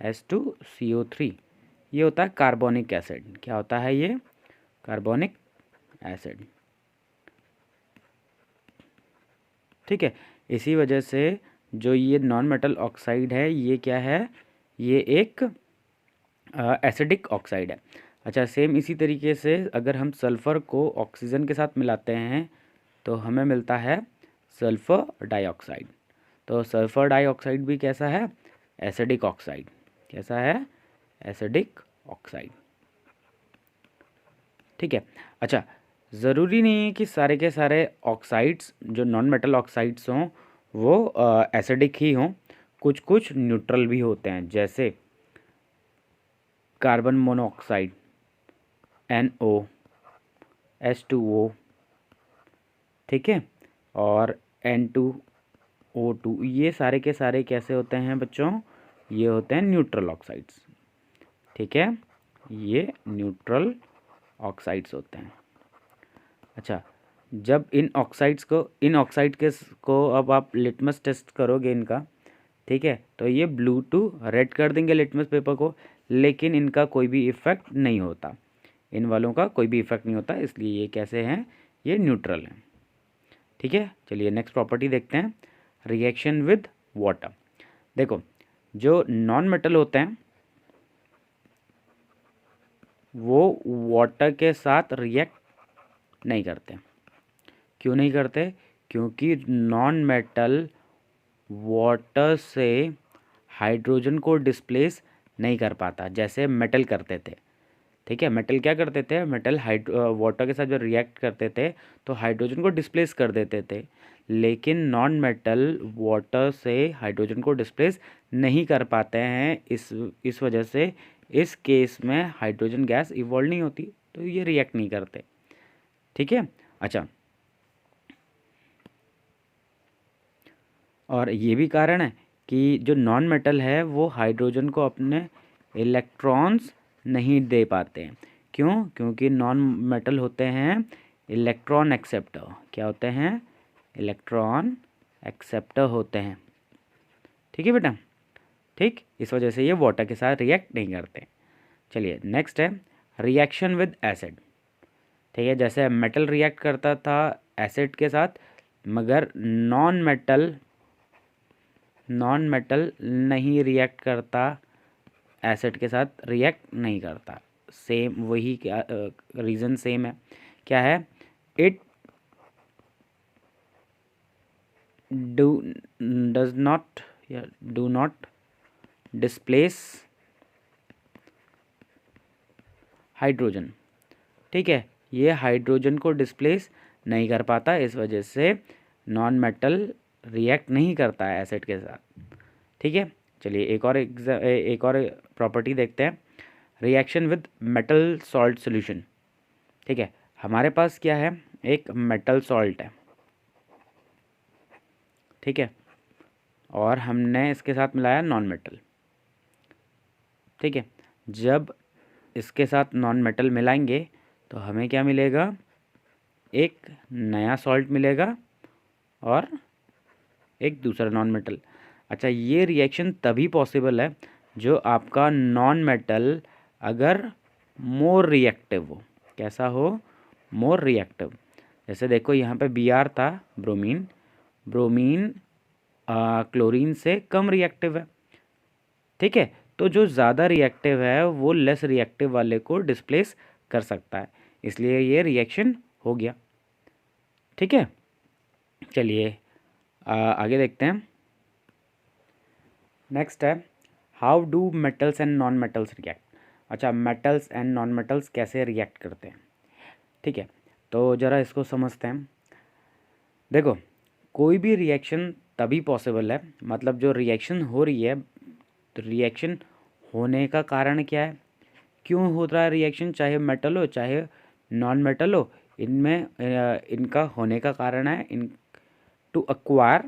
H2CO3। ये होता है कार्बोनिक एसिड। क्या होता है ये, कार्बोनिक एसिड। ठीक है, इसी वजह से जो ये नॉन मेटल ऑक्साइड है ये क्या है, ये एक एसिडिक ऑक्साइड है। अच्छा सेम इसी तरीके से अगर हम सल्फ़र को ऑक्सीजन के साथ मिलाते हैं तो हमें मिलता है सल्फ़र डाइऑक्साइड। तो सल्फ़र डाइऑक्साइड भी कैसा है, एसिडिक ऑक्साइड। कैसा है, एसिडिक ऑक्साइड। ठीक है, अच्छा ज़रूरी नहीं है कि सारे के सारे ऑक्साइड्स जो नॉन मेटल ऑक्साइड्स हों वो एसिडिक ही हों, कुछ कुछ न्यूट्रल भी होते हैं। जैसे कार्बन मोनोऑक्साइड NO, H2O। ठीक है, और N2O2, ये सारे के सारे कैसे होते हैं बच्चों, ये होते हैं न्यूट्रल ऑक्साइड्स। ठीक है, ये न्यूट्रल ऑक्साइड्स होते हैं। अच्छा जब इन ऑक्साइड को अब आप लिटमस टेस्ट करोगे इनका, ठीक है, तो ये ब्लू टू रेड कर देंगे लिटमस पेपर को, लेकिन इनका कोई भी इफ़ेक्ट नहीं होता। इन वालों का कोई भी इफ़ेक्ट नहीं होता, इसलिए ये कैसे हैं, ये न्यूट्रल हैं। ठीक है, चलिए नेक्स्ट प्रॉपर्टी देखते हैं, रिएक्शन विद वाटर। देखो जो नॉन मेटल होते हैं वो वाटर के साथ रिएक्ट नहीं करते। क्यों नहीं करते, क्योंकि नॉन मेटल वाटर से हाइड्रोजन को डिस्प्लेस नहीं कर पाता जैसे मेटल करते थे। ठीक है, मेटल क्या करते थे, मेटल वाटर के साथ जब रिएक्ट करते थे तो हाइड्रोजन को डिस्प्लेस कर देते थे, लेकिन नॉन मेटल वाटर से हाइड्रोजन को डिस्प्लेस नहीं कर पाते हैं, इस वजह से इस केस में हाइड्रोजन गैस इवॉल्व नहीं होती, तो ये रिएक्ट नहीं करते। ठीक है। अच्छा, और ये भी कारण है कि जो नॉन मेटल है वो हाइड्रोजन को अपने इलेक्ट्रॉन्स नहीं दे पाते हैं। क्यों? क्योंकि नॉन मेटल होते हैं इलेक्ट्रॉन एक्सेप्टर। क्या होते हैं? इलेक्ट्रॉन एक्सेप्टर होते हैं। ठीक है बेटा। ठीक, इस वजह से ये वाटर के साथ रिएक्ट नहीं करते। चलिए नेक्स्ट है रिएक्शन विद एसिड। ठीक है, जैसे मेटल रिएक्ट करता था एसिड के साथ, मगर नॉन मेटल नहीं रिएक्ट करता, एसिड के साथ रिएक्ट नहीं करता। सेम वही क्या रीज़न सेम है। क्या है? इट डज नॉट या डू नॉट डिस्प्लेस हाइड्रोजन। ठीक है, ये हाइड्रोजन को डिस्प्लेस नहीं कर पाता, इस वजह से नॉन मेटल रिएक्ट नहीं करता है एसिड के साथ। ठीक है, चलिए एक और प्रॉपर्टी देखते हैं, reaction with metal salt solution. ठीक है, हमारे पास क्या है? एक मेटल सॉल्ट है। ठीक है, और हमने इसके साथ मिलाया नॉन मेटल। ठीक है, जब इसके साथ नॉन मेटल मिलाएंगे तो हमें क्या मिलेगा? एक नया सॉल्ट मिलेगा और एक दूसरा नॉन मेटल। अच्छा, ये रिएक्शन तभी पॉसिबल है जो आपका नॉन मेटल अगर मोर रिएक्टिव हो। कैसा हो? More reactive. जैसे देखो यहाँ पे Br था, ब्रोमीन। ब्रोमीन क्लोरीन से कम रिएक्टिव है। ठीक है, तो जो ज़्यादा रिएक्टिव है वो लेस रिएक्टिव वाले को डिस्प्लेस कर सकता है, इसलिए ये रिएक्शन हो गया। ठीक है, चलिए आगे देखते हैं। नेक्स्ट है how do metals and non metals react. अच्छा, मेटल्स एंड नॉन मेटल्स कैसे रिएक्ट करते हैं? ठीक है, तो ज़रा इसको समझते हैं। देखो, कोई भी रिएक्शन तभी पॉसिबल है, मतलब जो रिएक्शन हो रही है, तो रिएक्शन होने का कारण क्या है? क्यों हो रहा है रिएक्शन? चाहे मेटल हो चाहे नॉन मेटल हो, इनमें इनका होने का कारण है in to acquire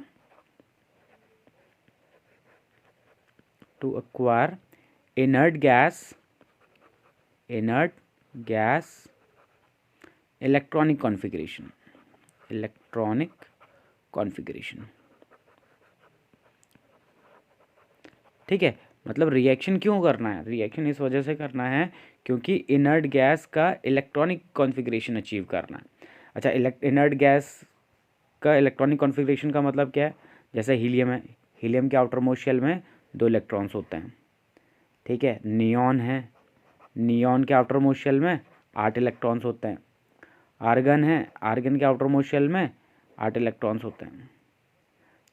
inert gas electronic configuration. ठीक है, मतलब रिएक्शन क्यों करना है? रिएक्शन इस वजह से करना है क्योंकि इनर्ट गैस का इलेक्ट्रॉनिक कॉन्फ़िगरेशन अचीव करना है। अच्छा, इनर्ट गैस का इलेक्ट्रॉनिक कॉन्फ़िगरेशन का मतलब क्या है? जैसे हीलियम है, हीलियम के आउटर मोस्ट शेल में 2 इलेक्ट्रॉन्स होते हैं। ठीक है, नियॉन है, नियॉन के आउटर मोस्ट शेल में 8 इलेक्ट्रॉन्स होते हैं। आर्गन है, आर्गन के आउटर मोस्ट शेल में 8 इलेक्ट्रॉन्स होते हैं।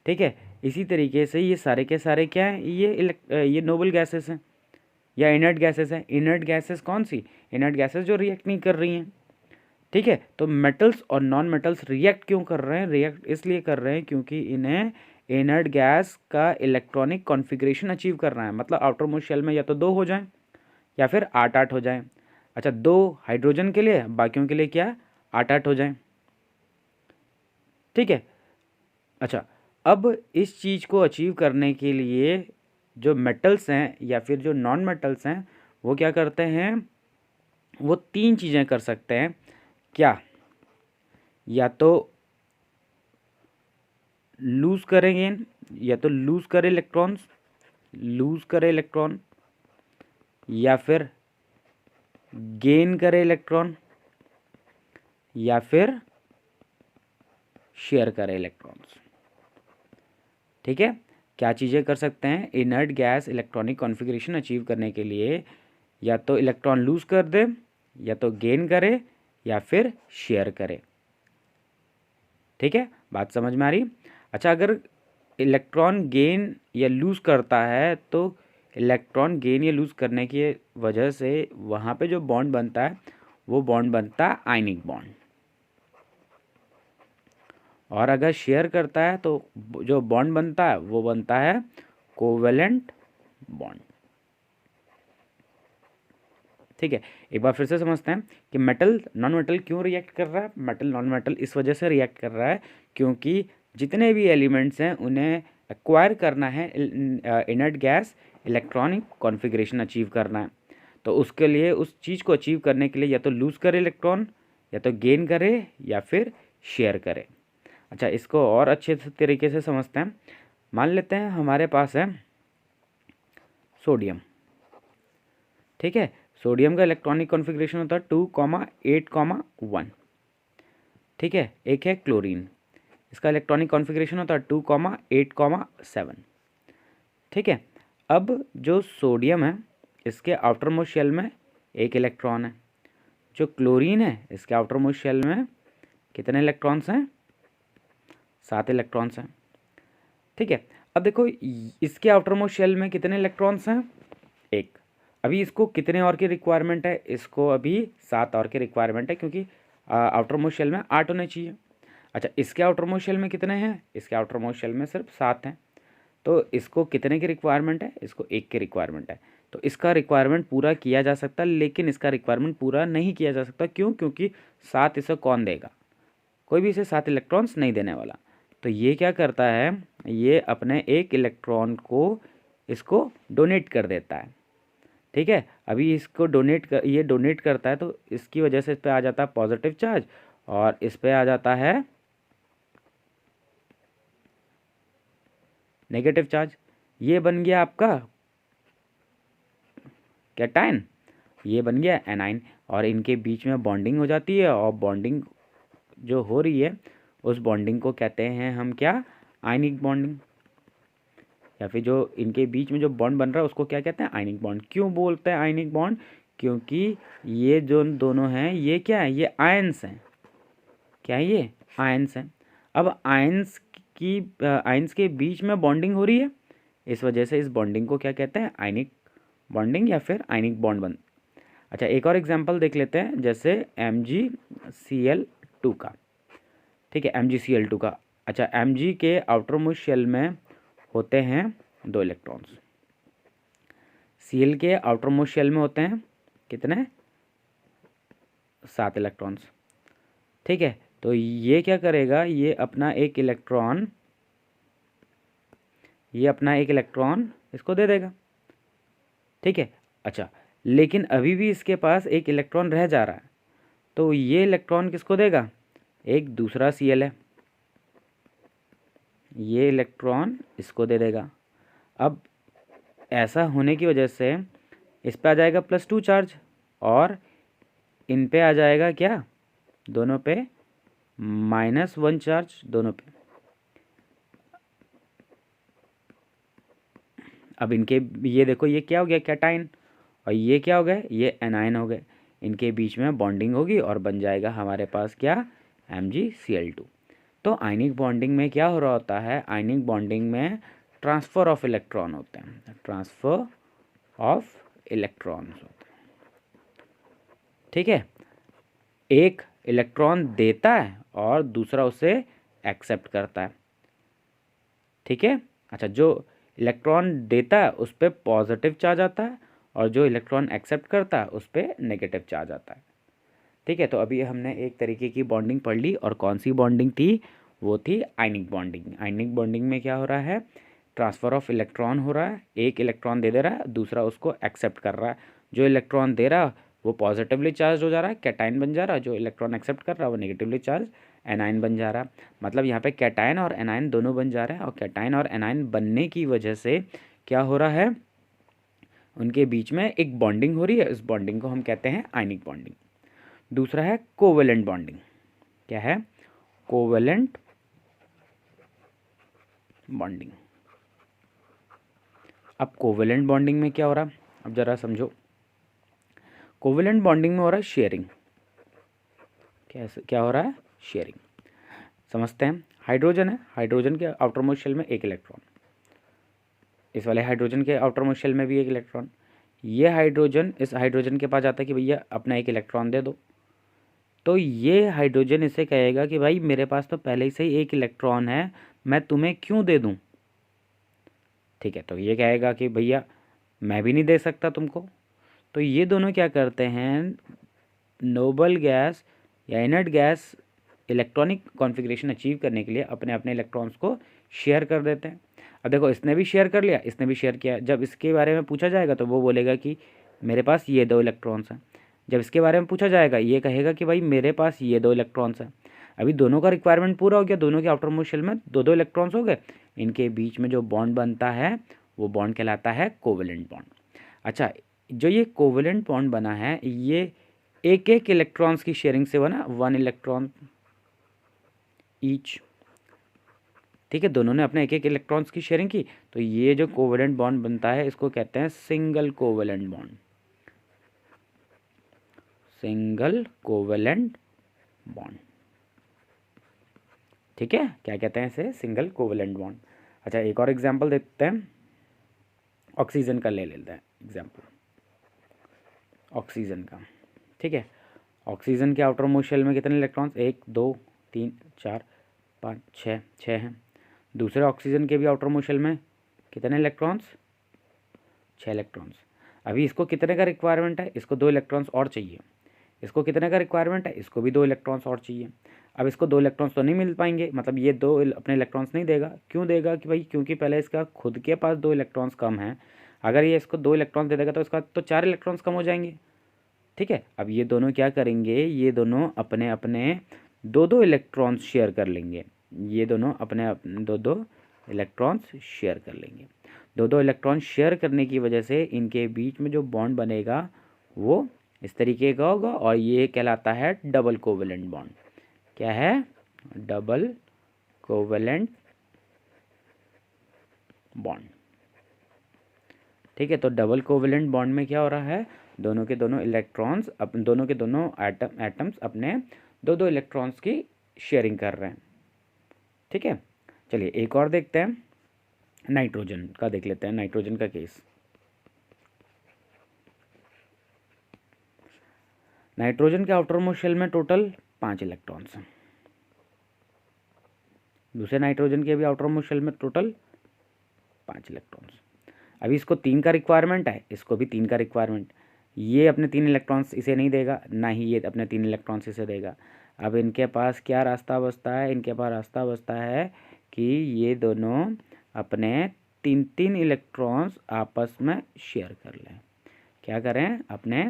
ठीक है, इसी तरीके से ये सारे के सारे क्या हैं? ये नोबल गैसेस हैं या इनर्ट गैसेस हैं। इनर्ट गैसेस कौन सी? इनर्ट गैसेस जो रिएक्ट नहीं कर रही हैं। ठीक है, तो मेटल्स और नॉन मेटल्स रिएक्ट क्यों कर रहे हैं? रिएक्ट इसलिए कर रहे हैं क्योंकि इन्हें इनर्ट गैस का इलेक्ट्रॉनिक कॉन्फ़िगरेशन अचीव करना है, मतलब आउटर मोस्ट शेल में या तो 2 हो जाएं या फिर 8-8 हो जाएं। अच्छा, 2 हाइड्रोजन के लिए, बाकियों के लिए क्या? 8-8 हो जाएं। ठीक है, अच्छा, अब इस चीज़ को अचीव करने के लिए जो मेटल्स हैं या फिर जो नॉन मेटल्स हैं वो क्या करते हैं? वो 3 चीज़ें कर सकते हैं। क्या? या तो लूज़ करेंगे, या तो लूज़ करे इलेक्ट्रॉन, या फिर गेन करे इलेक्ट्रॉन, या फिर शेयर करे इलेक्ट्रॉन्स। ठीक है, क्या चीज़ें कर सकते हैं? Inert gas electronic configuration achieve करने के लिए या तो इलेक्ट्रॉन लूज़ कर दे, या तो गेन करे, या फिर शेयर करे। ठीक है, बात समझ में आ रही? अच्छा, अगर इलेक्ट्रॉन गेन या लूज़ करता है तो इलेक्ट्रॉन गेन या लूज़ करने की वजह से वहाँ पे जो बॉन्ड बनता है वो बॉन्ड बनता है आयनिक बॉन्ड। और अगर शेयर करता है तो जो बॉन्ड बनता है वो बनता है कोवेलेंट बॉन्ड। ठीक है, एक बार फिर से समझते हैं कि मेटल नॉन मेटल क्यों रिएक्ट कर रहा है। मेटल नॉन मेटल इस वजह से रिएक्ट कर रहा है क्योंकि जितने भी एलिमेंट्स हैं उन्हें एक्वायर करना है inert gas electronic configuration achieve करना है। तो उसके लिए, उस चीज़ को अचीव करने के लिए या तो लूज़ करे इलेक्ट्रॉन, या तो गेन करे, या फिर शेयर करे। अच्छा, इसको और अच्छे तरीके से समझते हैं। मान लेते हैं हमारे पास है सोडियम। ठीक है, सोडियम का इलेक्ट्रॉनिक कॉन्फ़िगरेशन होता है 2,8,1। ठीक है, एक है क्लोरीन, इसका इलेक्ट्रॉनिक कॉन्फ़िगरेशन होता है 2,8,7। ठीक है, अब जो सोडियम है इसके आउटर मोस्ट शेल में एक इलेक्ट्रॉन है, जो क्लोरीन है इसके आउटर मोस्ट शेल में कितने इलेक्ट्रॉन्स हैं? 7 इलेक्ट्रॉन्स हैं। ठीक है, अब देखो इसके आउटर मोस्ट शेल में कितने इलेक्ट्रॉन्स हैं? एक। अभी इसको कितने और की रिक्वायरमेंट है? इसको अभी 7 और की रिक्वायरमेंट है, क्योंकि आउटर मोस्ट शेल में 8 होने चाहिए। अच्छा, इसके आउटर मोस्ट शेल में कितने हैं? इसके आउटर मोस्ट शेल में सिर्फ 7 हैं। तो इसको कितने की रिक्वायरमेंट है? इसको 1 की रिक्वायरमेंट है। तो इसका रिक्वायरमेंट पूरा किया जा सकता है, लेकिन इसका रिक्वायरमेंट पूरा नहीं किया जा सकता। क्यों? क्योंकि 7 इसे कौन देगा? कोई भी इसे 7 इलेक्ट्रॉन्स नहीं देने वाला। तो ये क्या करता है, ये अपने 1 इलेक्ट्रॉन को इसको डोनेट कर देता है। ठीक है, अभी इसको ये डोनेट करता है, तो इसकी वजह से इस पर आ जाता है पॉजिटिव चार्ज, और इस पर आ जाता है नेगेटिव चार्ज। ये बन गया आपका कैटायन, ये बन गया एनाइन, और इनके बीच में बॉन्डिंग हो जाती है। और बॉन्डिंग जो हो रही है उस बॉन्डिंग को कहते हैं हम क्या? Ionic bonding. या फिर जो इनके बीच में जो बॉन्ड बन रहा है उसको क्या कहते हैं? Ionic bond. क्यों बोलते हैं आयनिक बॉन्ड? क्योंकि ये जो दोनों हैं ये क्या है? ये आयंस हैं। क्या है ये? आयंस हैं। अब आयंस के बीच में बॉन्डिंग हो रही है, इस वजह से इस बॉन्डिंग को क्या कहते हैं? आयनिक बॉन्डिंग या फिर आयनिक बॉन्ड बन। अच्छा, एक और एग्जांपल देख लेते हैं, जैसे MgCl2 का। ठीक है, MgCl2 का। अच्छा, Mg के आउटर मोस्ट शेल में होते हैं 2 इलेक्ट्रॉन्स, Cl के आउटर मोस्ट शेल में होते हैं कितने? 7 इलेक्ट्रॉन्स। ठीक है, तो ये क्या करेगा, ये अपना एक इलेक्ट्रॉन इसको दे देगा। ठीक है, अच्छा, लेकिन अभी भी इसके पास एक इलेक्ट्रॉन रह जा रहा है, तो ये इलेक्ट्रॉन किसको देगा? एक दूसरा Cl है, ये इलेक्ट्रॉन इसको दे देगा। अब ऐसा होने की वजह से इस पे आ जाएगा +2 चार्ज, और इन पे आ जाएगा क्या? दोनों पे -1 चार्ज, दोनों पे। अब इनके, ये देखो ये क्या हो गया? कैटाइन। और ये क्या हो गए? ये एनाइन हो गए। इनके बीच में बॉन्डिंग होगी और बन जाएगा हमारे पास क्या? MgCl2। तो आयनिक बॉन्डिंग में क्या हो रहा होता है? आयनिक बॉन्डिंग में ट्रांसफ़र ऑफ इलेक्ट्रॉन होते हैं, ट्रांसफ़र ऑफ इलेक्ट्रॉन्स होते हैं। ठीक है, एक इलेक्ट्रॉन देता है और दूसरा उसे एक्सेप्ट करता है। ठीक है, अच्छा, जो इलेक्ट्रॉन देता है उस पर पॉजिटिव चार्ज आता है, और जो इलेक्ट्रॉन एक्सेप्ट करता है उस पर नेगेटिव चार्ज आता है। ठीक है, तो अभी हमने एक तरीके की बॉन्डिंग पढ़ ली, और कौन सी बॉन्डिंग थी? वो थी आयनिक बॉन्डिंग। आयनिक बॉन्डिंग में क्या हो रहा है? ट्रांसफ़र ऑफ इलेक्ट्रॉन हो रहा है, एक इलेक्ट्रॉन दे रहा है, दूसरा उसको एक्सेप्ट कर रहा है। जो इलेक्ट्रॉन दे रहा है वो पॉजिटिवली चार्ज हो जा रहा है, कैटायन बन जा रहा है। जो इलेक्ट्रॉन एक्सेप्ट कर रहा है वो नेगेटिवली चार्ज एनायन बन जा रहा है। मतलब यहाँ पे कैटायन और एनायन दोनों बन जा रहे हैं, और कैटायन और एनायन बनने की वजह से क्या हो रहा है? उनके बीच में एक बॉन्डिंग हो रही है, इस बॉन्डिंग को हम कहते हैं आयनिक बॉन्डिंग। दूसरा है कोवेलेंट बॉन्डिंग। क्या है? Covalent bonding. अब कोवेलेंट बॉन्डिंग में क्या हो रहा है? अब ज़रा समझो। कोवेलेंट बॉन्डिंग में हो रहा है शेयरिंग। क्या हो रहा है? शेयरिंग। समझते हैं। हाइड्रोजन है, हाइड्रोजन के आउटर मोस्ट शेल में एक इलेक्ट्रॉन, इस वाले हाइड्रोजन के आउटर मोस्ट शेल में भी एक इलेक्ट्रॉन। ये हाइड्रोजन इस हाइड्रोजन के पास जाता है कि भैया अपना एक इलेक्ट्रॉन दे दो। तो ये हाइड्रोजन इसे कहेगा कि भाई मेरे पास तो पहले से ही एक इलेक्ट्रॉन है, मैं तुम्हें क्यों दे दूं? ठीक है, तो ये कहेगा कि भैया मैं भी नहीं दे सकता तुमको। तो ये दोनों क्या करते हैं, नोबल गैस या inert gas electronic configuration achieve करने के लिए अपने अपने इलेक्ट्रॉन्स को शेयर कर देते हैं। अब देखो, इसने भी शेयर कर लिया, इसने भी शेयर किया। जब इसके बारे में पूछा जाएगा तो वो बोलेगा कि मेरे पास ये 2 इलेक्ट्रॉन्स हैं। जब इसके बारे में पूछा जाएगा ये कहेगा कि भाई मेरे पास ये 2 इलेक्ट्रॉन्स हैं। अभी दोनों का रिक्वायरमेंट पूरा हो गया, दोनों के आउटर मोस्ट शेल में 2-2 इलेक्ट्रॉन्स हो गए। इनके बीच में जो बॉन्ड बनता है वो बॉन्ड कहलाता है कोवेलेंट बॉन्ड। अच्छा, जो ये कोवेलेंट बॉन्ड बना है ये एक एक इलेक्ट्रॉन्स की शेयरिंग से बना, 1 इलेक्ट्रॉन ईच। ठीक है, दोनों ने अपने एक एक इलेक्ट्रॉन्स की शेयरिंग की, तो ये जो कोवेलेंट बॉन्ड बनता है इसको कहते हैं single covalent bond. Single covalent bond, ठीक है, क्या कहते हैं इसे, सिंगल कोवेलेंट बॉन्ड। अच्छा, एक और एग्जांपल देखते हैं, ऑक्सीजन का ले लेते हैं एग्जांपल, ऑक्सीजन का। ठीक है, ऑक्सीजन के आउटर मोस्ट शेल में कितने इलेक्ट्रॉन्स, 1 2 3 4 5 6 हैं। दूसरे ऑक्सीजन के भी आउटर मोस्ट शेल में कितने इलेक्ट्रॉन्स, 6 इलेक्ट्रॉन्स। अभी इसको कितने का रिक्वायरमेंट है, इसको 2 इलेक्ट्रॉन्स और चाहिए। इसको कितने का रिक्वायरमेंट है, इसको भी 2 इलेक्ट्रॉन्स और चाहिए। अब इसको 2 इलेक्ट्रॉन्स तो नहीं मिल पाएंगे, मतलब ये 2 अपने इलेक्ट्रॉन्स नहीं देगा। क्यों देगा कि भाई, क्योंकि पहले इसका खुद के पास 2 इलेक्ट्रॉन्स कम है। अगर ये इसको 2 इलेक्ट्रॉन्स दे देगा तो इसका तो 4 इलेक्ट्रॉन्स कम हो जाएंगे। ठीक है, अब ये दोनों क्या करेंगे, ये दोनों अपने अपने 2-2 इलेक्ट्रॉन्स शेयर कर लेंगे। ये दोनों अपने अपने 2-2 इलेक्ट्रॉन्स शेयर कर लेंगे। 2-2 इलेक्ट्रॉन शेयर करने की वजह से इनके बीच में जो बॉन्ड बनेगा वो इस तरीके का होगा, और ये कहलाता है डबल कोवेलेंट बॉन्ड। क्या है, डबल कोवेलेंट बॉन्ड। ठीक है, तो डबल कोवेलेंट बॉन्ड में क्या हो रहा है, दोनों के दोनों इलेक्ट्रॉन्स दोनों के दोनों एटम्स अपने 2-2 इलेक्ट्रॉन्स की शेयरिंग कर रहे हैं। ठीक है, चलिए एक और देखते हैं, नाइट्रोजन का देख लेते हैं, नाइट्रोजन का केस। नाइट्रोजन के आउटर मोस्ट शेल में टोटल 5 इलेक्ट्रॉन्स हैं। दूसरे नाइट्रोजन के भी आउटर मोस्ट शेल में टोटल 5 इलेक्ट्रॉन्स। अभी इसको 3 का रिक्वायरमेंट है, इसको भी 3 का रिक्वायरमेंट। ये अपने 3 इलेक्ट्रॉन्स इसे नहीं देगा, ना ही ये अपने 3 इलेक्ट्रॉन्स इसे देगा। अब इनके पास क्या रास्ता बचता है, इनके पास रास्ता बचता है कि ये दोनों अपने 3-3 इलेक्ट्रॉन्स आपस में शेयर कर लें। क्या करें, अपने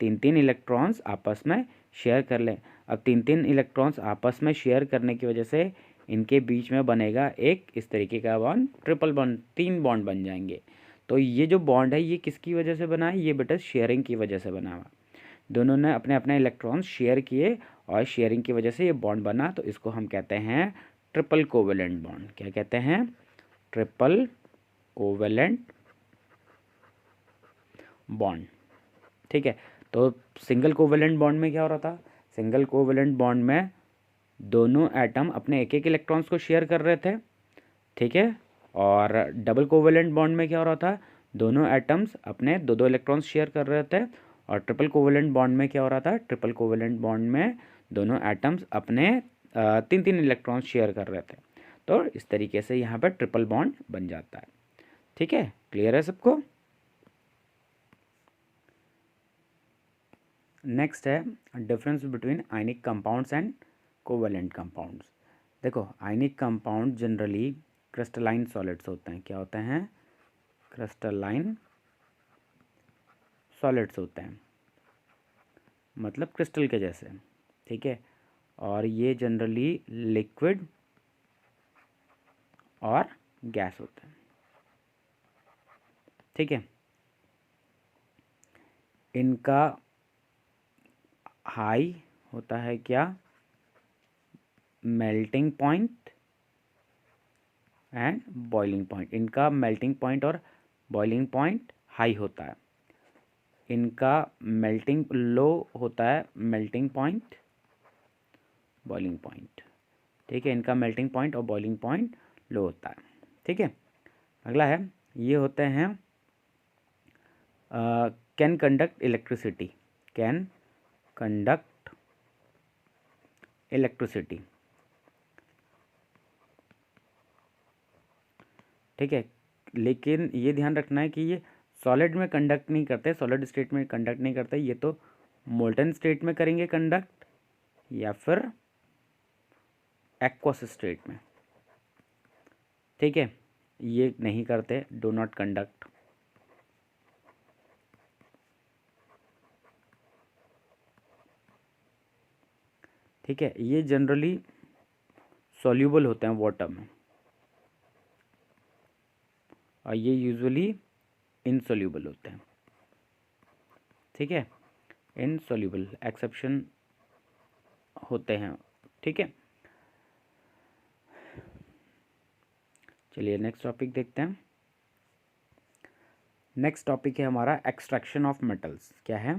3-3 इलेक्ट्रॉन्स आपस में शेयर कर लें। अब 3-3 इलेक्ट्रॉन्स आपस में शेयर करने की वजह से इनके बीच में बनेगा एक इस तरीके का बॉन्ड, ट्रिपल बॉन्ड, 3 बॉन्ड बन जाएंगे। तो ये जो बॉन्ड है ये किसकी वजह से बना है, ये बेटा शेयरिंग की वजह से बना हुआ। दोनों ने अपने अपने इलेक्ट्रॉन्स शेयर किए और शेयरिंग की वजह से ये बॉन्ड बना, तो इसको हम कहते हैं ट्रिपल कोवेलेंट बॉन्ड। क्या कहते हैं, ट्रिपल कोवेलेंट बॉन्ड। ठीक है, तो सिंगल कोवेलेंट बॉन्ड में क्या हो रहा था, सिंगल कोवेलेंट बॉन्ड में दोनों एटम अपने एक एक इलेक्ट्रॉन्स को शेयर कर रहे थे। ठीक है, और डबल कोवेलेंट बॉन्ड में क्या हो रहा था, दोनों एटम्स अपने 2-2 इलेक्ट्रॉन्स शेयर कर रहे थे। और ट्रिपल कोवेलेंट बॉन्ड में क्या हो रहा था, ट्रिपल कोवेलेंट बॉन्ड में दोनों एटम्स अपने 3-3 इलेक्ट्रॉन्स शेयर कर रहे थे। तो इस तरीके से यहाँ पर ट्रिपल बॉन्ड बन जाता है। ठीक है, क्लियर है सबको। नेक्स्ट है difference between ionic compounds and covalent compounds. देखो, ionic compound generally crystalline solids होते हैं। क्या होते हैं, क्रिस्टलाइन सॉलिड्स होते हैं, मतलब क्रिस्टल के जैसे। ठीक है, और ये जनरली लिक्विड और गैस होते हैं। ठीक है, इनका हाई होता है क्या, melting point and boiling point. इनका मेल्टिंग पॉइंट और बॉइलिंग पॉइंट हाई होता है। इनका मेल्टिंग लो होता है, मेल्टिंग पॉइंट, बॉइलिंग पॉइंट। ठीक है, इनका मेल्टिंग पॉइंट और बॉइलिंग पॉइंट लो होता है। ठीक है, अगला है, ये होते हैं can conduct electricity, can conduct electricity. ठीक है, लेकिन ये ध्यान रखना है कि ये सॉलिड में कंडक्ट नहीं करते, सॉलिड स्टेट में कंडक्ट नहीं करते, ये तो मोल्टन स्टेट में करेंगे कंडक्ट या फिर एक्वस स्टेट में। ठीक है, ये नहीं करते, डू नॉट कंडक्ट। ठीक है, ये जनरली सॉल्यूबल होते हैं वाटर में और ये यूजुअली इनसॉल्यूबल होते हैं। ठीक है, इनसॉल्यूबल एक्सेप्शन होते हैं। ठीक है, चलिए नेक्स्ट टॉपिक देखते हैं। नेक्स्ट टॉपिक है हमारा एक्सट्रैक्शन ऑफ मेटल्स। क्या है?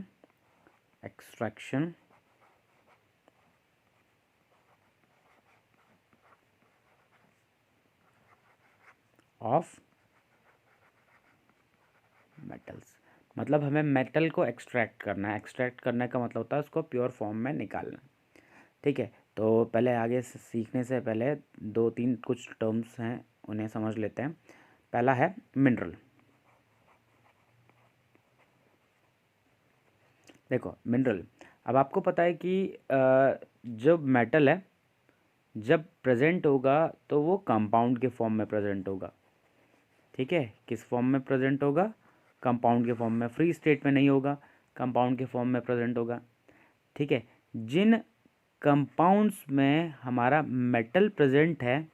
एक्सट्रैक्शन ऑफ मेटल्स, मतलब हमें मेटल को एक्सट्रैक्ट करना है। एक्सट्रैक्ट करने का मतलब होता है उसको प्योर फॉर्म में निकालना। ठीक है, तो पहले आगे सीखने से पहले दो तीन कुछ टर्म्स हैं, उन्हें समझ लेते हैं। पहला है मिनरल। देखो मिनरल, अब आपको पता है कि जब मेटल है, जब प्रेजेंट होगा तो वो कंपाउंड के फॉर्म में प्रेजेंट होगा। ठीक है, किस फॉर्म में प्रेजेंट होगा? कंपाउंड के फॉर्म में। फ्री स्टेट में नहीं होगा, कंपाउंड के फॉर्म में प्रेजेंट होगा। ठीक है, जिन कंपाउंड्स में हमारा मेटल प्रेजेंट है,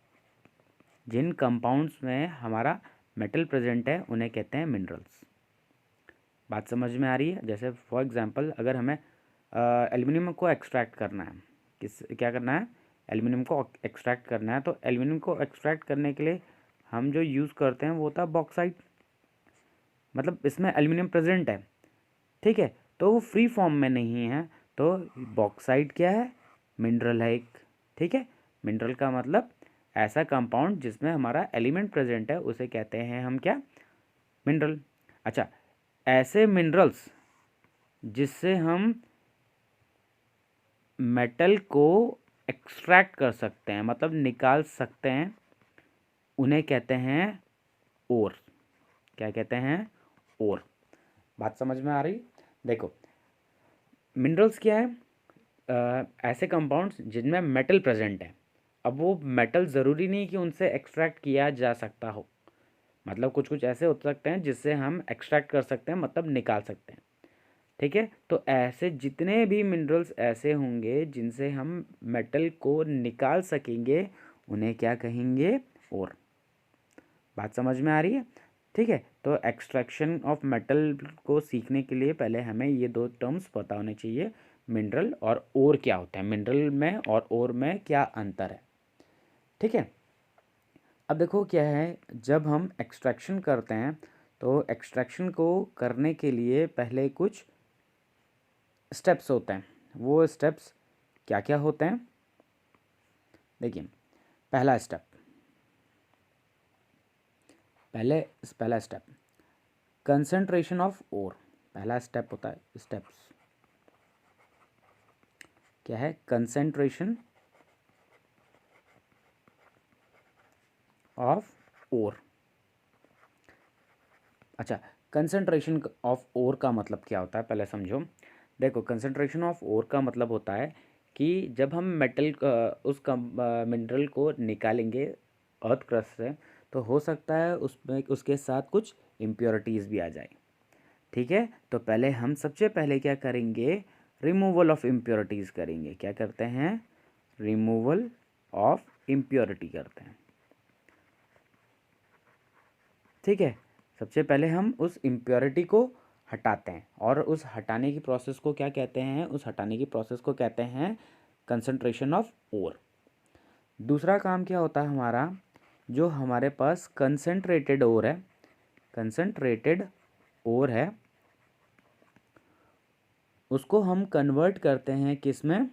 जिन कंपाउंड्स में हमारा मेटल प्रेजेंट है उन्हें कहते हैं मिनरल्स। बात समझ में आ रही है? जैसे फॉर एग्जांपल अगर हमें एल्युमिनियम को एक्सट्रैक्ट करना है, क्या करना है? एल्युमिनियम को एक्सट्रैक्ट करना है, तो एल्युमिनियम को एक्सट्रैक्ट करने के लिए हम जो यूज़ करते हैं वो होता है बॉक्साइट। मतलब इसमें एल्युमिनियम प्रेजेंट है। ठीक है, तो वो फ्री फॉर्म में नहीं है, तो बॉक्साइट क्या है? मिनरल है एक। ठीक है, मिनरल का मतलब ऐसा कंपाउंड जिसमें हमारा एलिमेंट प्रेजेंट है उसे कहते हैं हम क्या? मिनरल। अच्छा, ऐसे मिनरल्स जिससे हम मेटल को एक्सट्रैक्ट कर सकते हैं, मतलब निकाल सकते हैं, उन्हें कहते हैं ओर। क्या कहते हैं? ओर। बात समझ में आ रही? देखो मिनरल्स क्या है? ऐसे कंपाउंड्स जिनमें मेटल प्रेजेंट है। अब वो मेटल ज़रूरी नहीं कि उनसे एक्सट्रैक्ट किया जा सकता हो, मतलब कुछ कुछ ऐसे हो सकते हैं जिससे हम एक्सट्रैक्ट कर सकते हैं, मतलब निकाल सकते हैं। ठीक है, तो ऐसे जितने भी मिनरल्स ऐसे होंगे जिनसे हम मेटल को निकाल सकेंगे उन्हें क्या कहेंगे? ओर। बात समझ में आ रही है? ठीक है, तो एक्सट्रैक्शन ऑफ मेटल को सीखने के लिए पहले हमें ये दो टर्म्स पता होने चाहिए, मिनरल और ओर क्या होता है, मिनरल में और ओर में क्या अंतर है। ठीक है, अब देखो क्या है, जब हम एक्सट्रैक्शन करते हैं तो एक्सट्रैक्शन को करने के लिए पहले कुछ स्टेप्स होते हैं। वो स्टेप्स क्या क्या होते हैं? देखिए, पहला स्टेप, पहला स्टेप कंसंट्रेशन ऑफ ओर। पहला स्टेप होता है, स्टेप्स क्या है? Concentration of ore. अच्छा, कंसंट्रेशन ऑफ ओर का मतलब क्या होता है पहले समझो। देखो कंसंट्रेशन ऑफ ओर का मतलब होता है कि जब हम मेटल उस मिनरल को निकालेंगे अर्थ क्रस्ट से, तो हो सकता है उसमें उसके साथ कुछ इम्प्योरिटीज़ भी आ जाए। ठीक है, तो पहले हम सबसे पहले क्या करेंगे? रिमूवल ऑफ इम्प्योरिटीज़ करेंगे। क्या करते हैं? रिमूवल ऑफ इम्प्योरिटी करते हैं। ठीक है, सबसे पहले हम उस इम्प्योरिटी को हटाते हैं, और उस हटाने की प्रोसेस को क्या कहते हैं? उस हटाने की प्रोसेस को कहते हैं कंसंट्रेशन ऑफ ओर। दूसरा काम क्या होता है हमारा? जो हमारे पास कंसंट्रेटेड ओर है, कंसंट्रेटेड ओर है, उसको हम कन्वर्ट करते हैं किस में?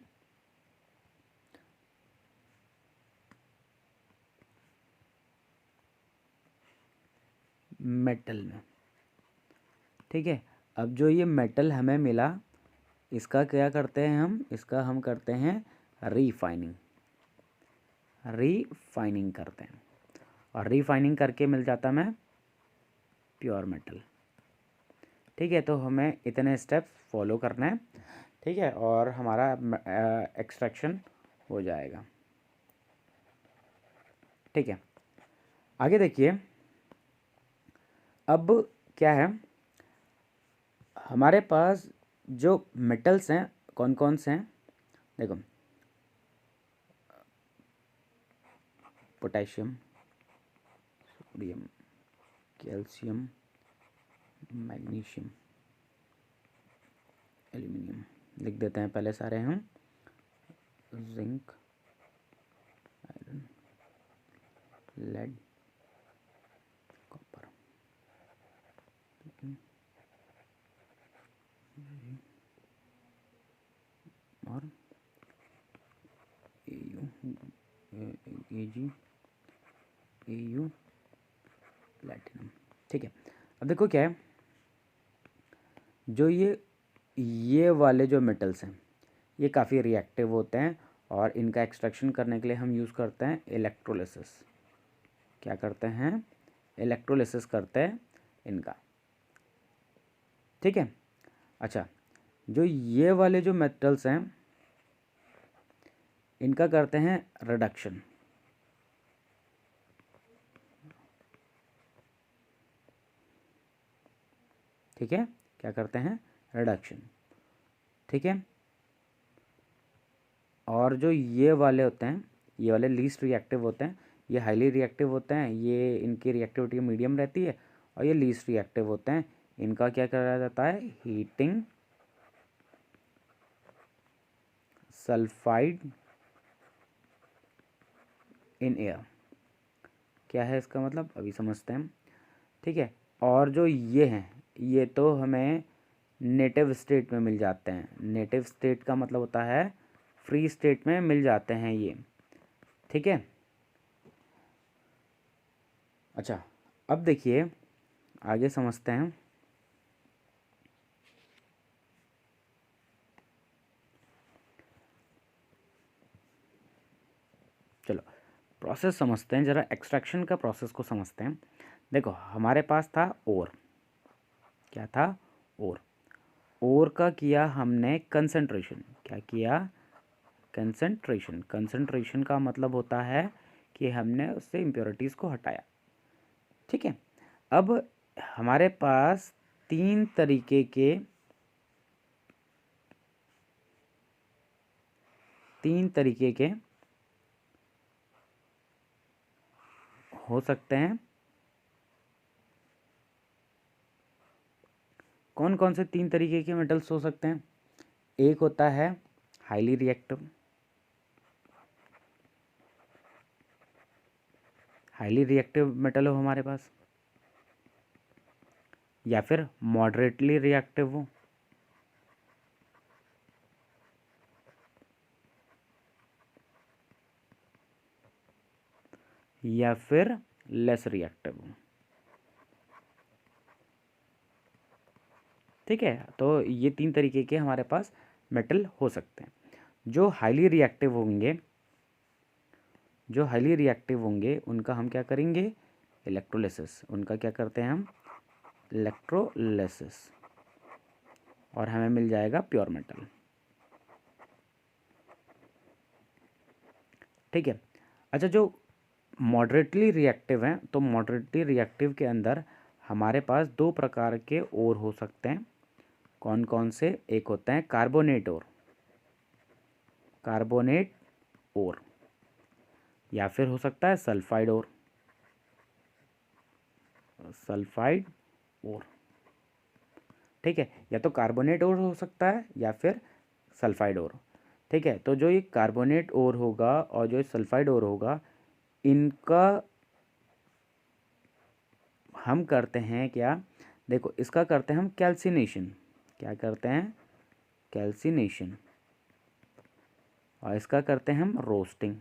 मेटल में। ठीक है, अब जो ये मेटल हमें मिला, इसका क्या करते हैं हम? इसका हम करते हैं रीफाइनिंग। रीफाइनिंग करते हैं, और रीफाइनिंग करके मिल जाता हमें प्योर मेटल। ठीक है, तो हमें इतने स्टेप्स फॉलो करना है। ठीक है, और हमारा एक्सट्रैक्शन हो जाएगा। ठीक है, आगे देखिए। अब क्या है, हमारे पास जो मेटल्स हैं कौन कौन से हैं, देखो potassium, sodium, calcium, magnesium, aluminium. लिख देते हैं पहले सारे हम। जिंक, आयरन, लेड, कॉपर, और Ag, Au, प्लैटिनम। ठीक है, अब देखो क्या है, जो ये वाले जो मेटल्स हैं ये काफ़ी रिएक्टिव होते हैं और इनका एक्सट्रैक्शन करने के लिए हम यूज़ करते हैं इलेक्ट्रोलिसिस। क्या करते हैं, इलेक्ट्रोलिसिस करते हैं इनका। ठीक है, अच्छा, जो ये वाले जो मेटल्स हैं इनका करते हैं रिडक्शन। ठीक है, क्या करते हैं, रिडक्शन। ठीक है, और जो ये वाले होते हैं, ये वाले लीस्ट रिएक्टिव होते हैं, ये हाईली रिएक्टिव होते हैं, ये इनकी रिएक्टिविटी मीडियम रहती है, और ये लीस्ट रिएक्टिव होते हैं। इनका क्या करा जाता है, हीटिंग सल्फाइड इन एयर। क्या है इसका मतलब, अभी समझते हैं। ठीक है, और जो ये हैं ये तो हमें नेटिव स्टेट में मिल जाते हैं। नेटिव स्टेट का मतलब होता है फ्री स्टेट में मिल जाते हैं ये। ठीक है, अच्छा, अब देखिए आगे समझते हैं। चलो प्रोसेस समझते हैं, ज़रा एक्सट्रैक्शन का प्रोसेस को समझते हैं। देखो हमारे पास था ओर, क्या था, ओर का किया हमने कंसंट्रेशन। क्या किया, कंसंट्रेशन। कंसंट्रेशन का मतलब होता है कि हमने उससे इम्प्योरिटीज़ को हटाया। ठीक है, अब हमारे पास तीन तरीके के हो सकते हैं। कौन कौन से तीन तरीके के मेटल्स हो सकते हैं, एक होता है highly reactive, highly reactive metal हो हमारे पास, या फिर मॉडरेटली रिएक्टिव हो, या फिर लेस रिएक्टिव हो। ठीक है, तो ये तीन तरीके के हमारे पास मेटल हो सकते हैं। जो हाईली रिएक्टिव होंगे, जो हाईली रिएक्टिव होंगे उनका हम क्या करेंगे, इलेक्ट्रोलिसिस। उनका क्या करते हैं हम, इलेक्ट्रोलिसिस, और हमें मिल जाएगा प्योर मेटल। ठीक है, अच्छा, जो मॉडरेटली रिएक्टिव हैं, तो मॉडरेटली रिएक्टिव के अंदर हमारे पास दो प्रकार के ओर हो सकते हैं। कौन कौन से, एक होते हैं कार्बोनेट ओर, कार्बोनेट ओर, या फिर हो सकता है सल्फाइड ओर, सल्फाइड ओर। ठीक है, या तो कार्बोनेट ओर हो सकता है या फिर सल्फाइड ओर। ठीक है, तो जो ये कार्बोनेट ओर होगा और जो सल्फाइड ओर होगा, इनका हम करते हैं क्या, देखो इसका करते हैं हम कैल्सिनेशन। क्या करते हैं, कैल्सिनेशन, और इसका करते हैं हम रोस्टिंग।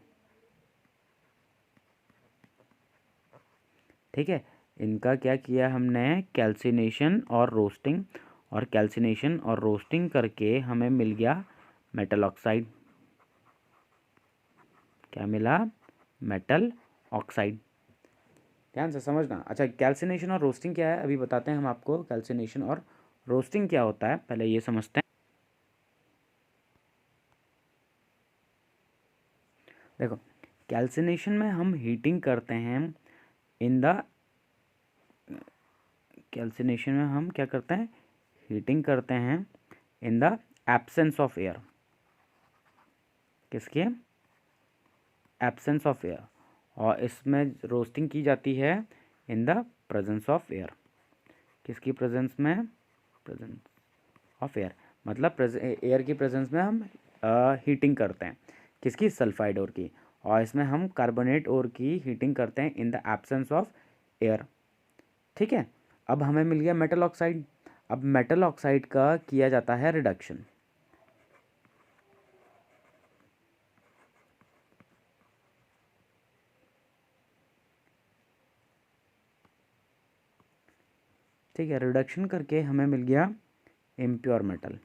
ठीक है, इनका क्या किया हमने, कैल्सिनेशन और रोस्टिंग, और कैल्सिनेशन और रोस्टिंग करके हमें मिल गया मेटल ऑक्साइड। क्या मिला, मेटल ऑक्साइड। ध्यान से समझना। अच्छा, कैल्सिनेशन और रोस्टिंग क्या है अभी बताते हैं हम आपको। कैल्सिनेशन और रोस्टिंग क्या होता है पहले ये समझते हैं। देखो, कैल्सिनेशन में हम हीटिंग करते हैं इन द कैल्सिनेशन में हम क्या करते हैं, हीटिंग करते हैं इन द एब्सेंस ऑफ एयर। किसके एब्सेंस ऑफ एयर। और इसमें रोस्टिंग की जाती है इन द प्रेजेंस ऑफ एयर। किसकी प्रेजेंस में, प्रेजेंस ऑफ एयर, मतलब एयर की प्रेजेंस में हम हीटिंग करते हैं किसकी, सल्फाइड ओर की। और इसमें हम कार्बोनेट ओर की हीटिंग करते हैं इन द एब्सेंस ऑफ एयर। ठीक है, अब हमें मिल गया मेटल ऑक्साइड। अब मेटल ऑक्साइड का किया जाता है रिडक्शन। ठीक है, रिडक्शन करके हमें मिल गया इम्प्योर मेटल।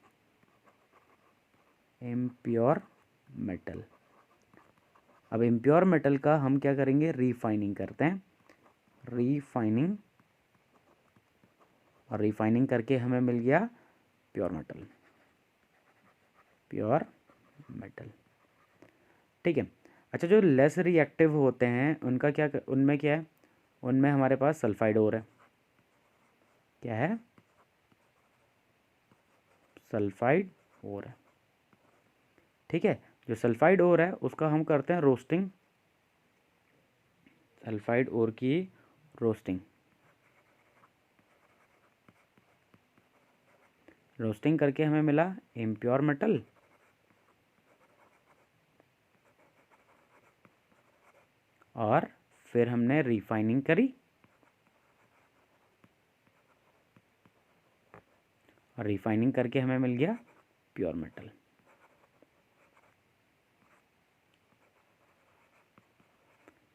Impure metal. अब इम्प्योर मेटल का हम क्या करेंगे, रीफाइनिंग करते हैं। रीफाइनिंग, और रिफाइनिंग करके हमें मिल गया प्योर मेटल। Pure metal. ठीक है। अच्छा, जो लेस रिएक्टिव होते हैं उनका क्या, उनमें क्या है, उनमें हमारे पास सल्फाइड ओर है। क्या है, सल्फाइड ओर है। ठीक है, जो सल्फाइड ओर है उसका हम करते हैं रोस्टिंग। सल्फाइड ओर की रोस्टिंग। रोस्टिंग करके हमें मिला इम्प्योर मेटल। और फिर हमने रिफाइनिंग करी, और रिफाइनिंग करके हमें मिल गया प्योर मेटल।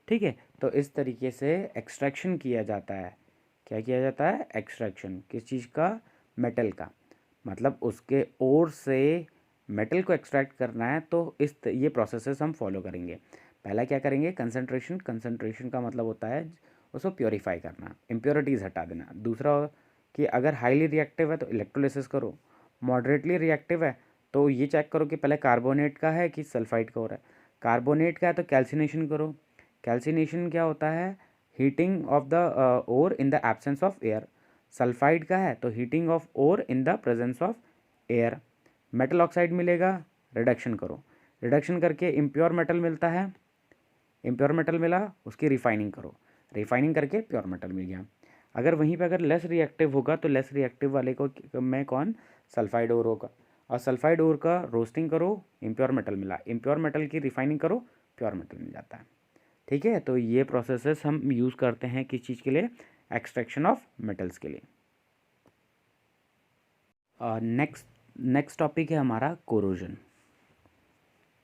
ठीक है, तो इस तरीके से एक्सट्रैक्शन किया जाता है। क्या किया जाता है, एक्सट्रैक्शन किस चीज़ का, मेटल का। मतलब उसके ओर से मेटल को एक्सट्रैक्ट करना है तो ये प्रोसेसेस हम फॉलो करेंगे। पहला क्या करेंगे, कंसंट्रेशन। कंसंट्रेशन का मतलब होता है उसको प्योरीफाई करना, इम्प्योरिटीज़ हटा देना। दूसरा कि अगर हाईली रिएक्टिव है तो इलेक्ट्रोलिसिस करो, मॉडरेटली रिएक्टिव है तो ये चेक करो कि पहले कार्बोनेट का है कि सल्फाइड का हो रहा है। कार्बोनेट का है तो कैल्सिनेशन करो। कैल्सिनेशन क्या होता है, heating of the ore in the absence of air. Sulphide का है तो heating of ore in the presence of air. Metal oxide मिलेगा, रिडक्शन करो। रिडक्शन करके इम्प्योर मेटल मिलता है। इम्प्योर मेटल मिला, उसकी रिफाइनिंग करो। रिफाइनिंग करके प्योर मेटल मिल गया। अगर वहीं पे अगर लेस रिएक्टिव होगा तो लेस रिएक्टिव वाले को में कौन, सल्फाइड ओर होगा। और सल्फाइड ओर का रोस्टिंग करो, इम्प्योर मेटल मिला। इम्प्योर मेटल की रिफाइनिंग करो, प्योर मेटल मिल जाता है। ठीक है, तो ये प्रोसेसेस हम यूज़ करते हैं किस चीज़ के लिए, एक्सट्रैक्शन ऑफ मेटल्स के लिए। नेक्स्ट नेक्स्ट टॉपिक है हमारा कोरोजन।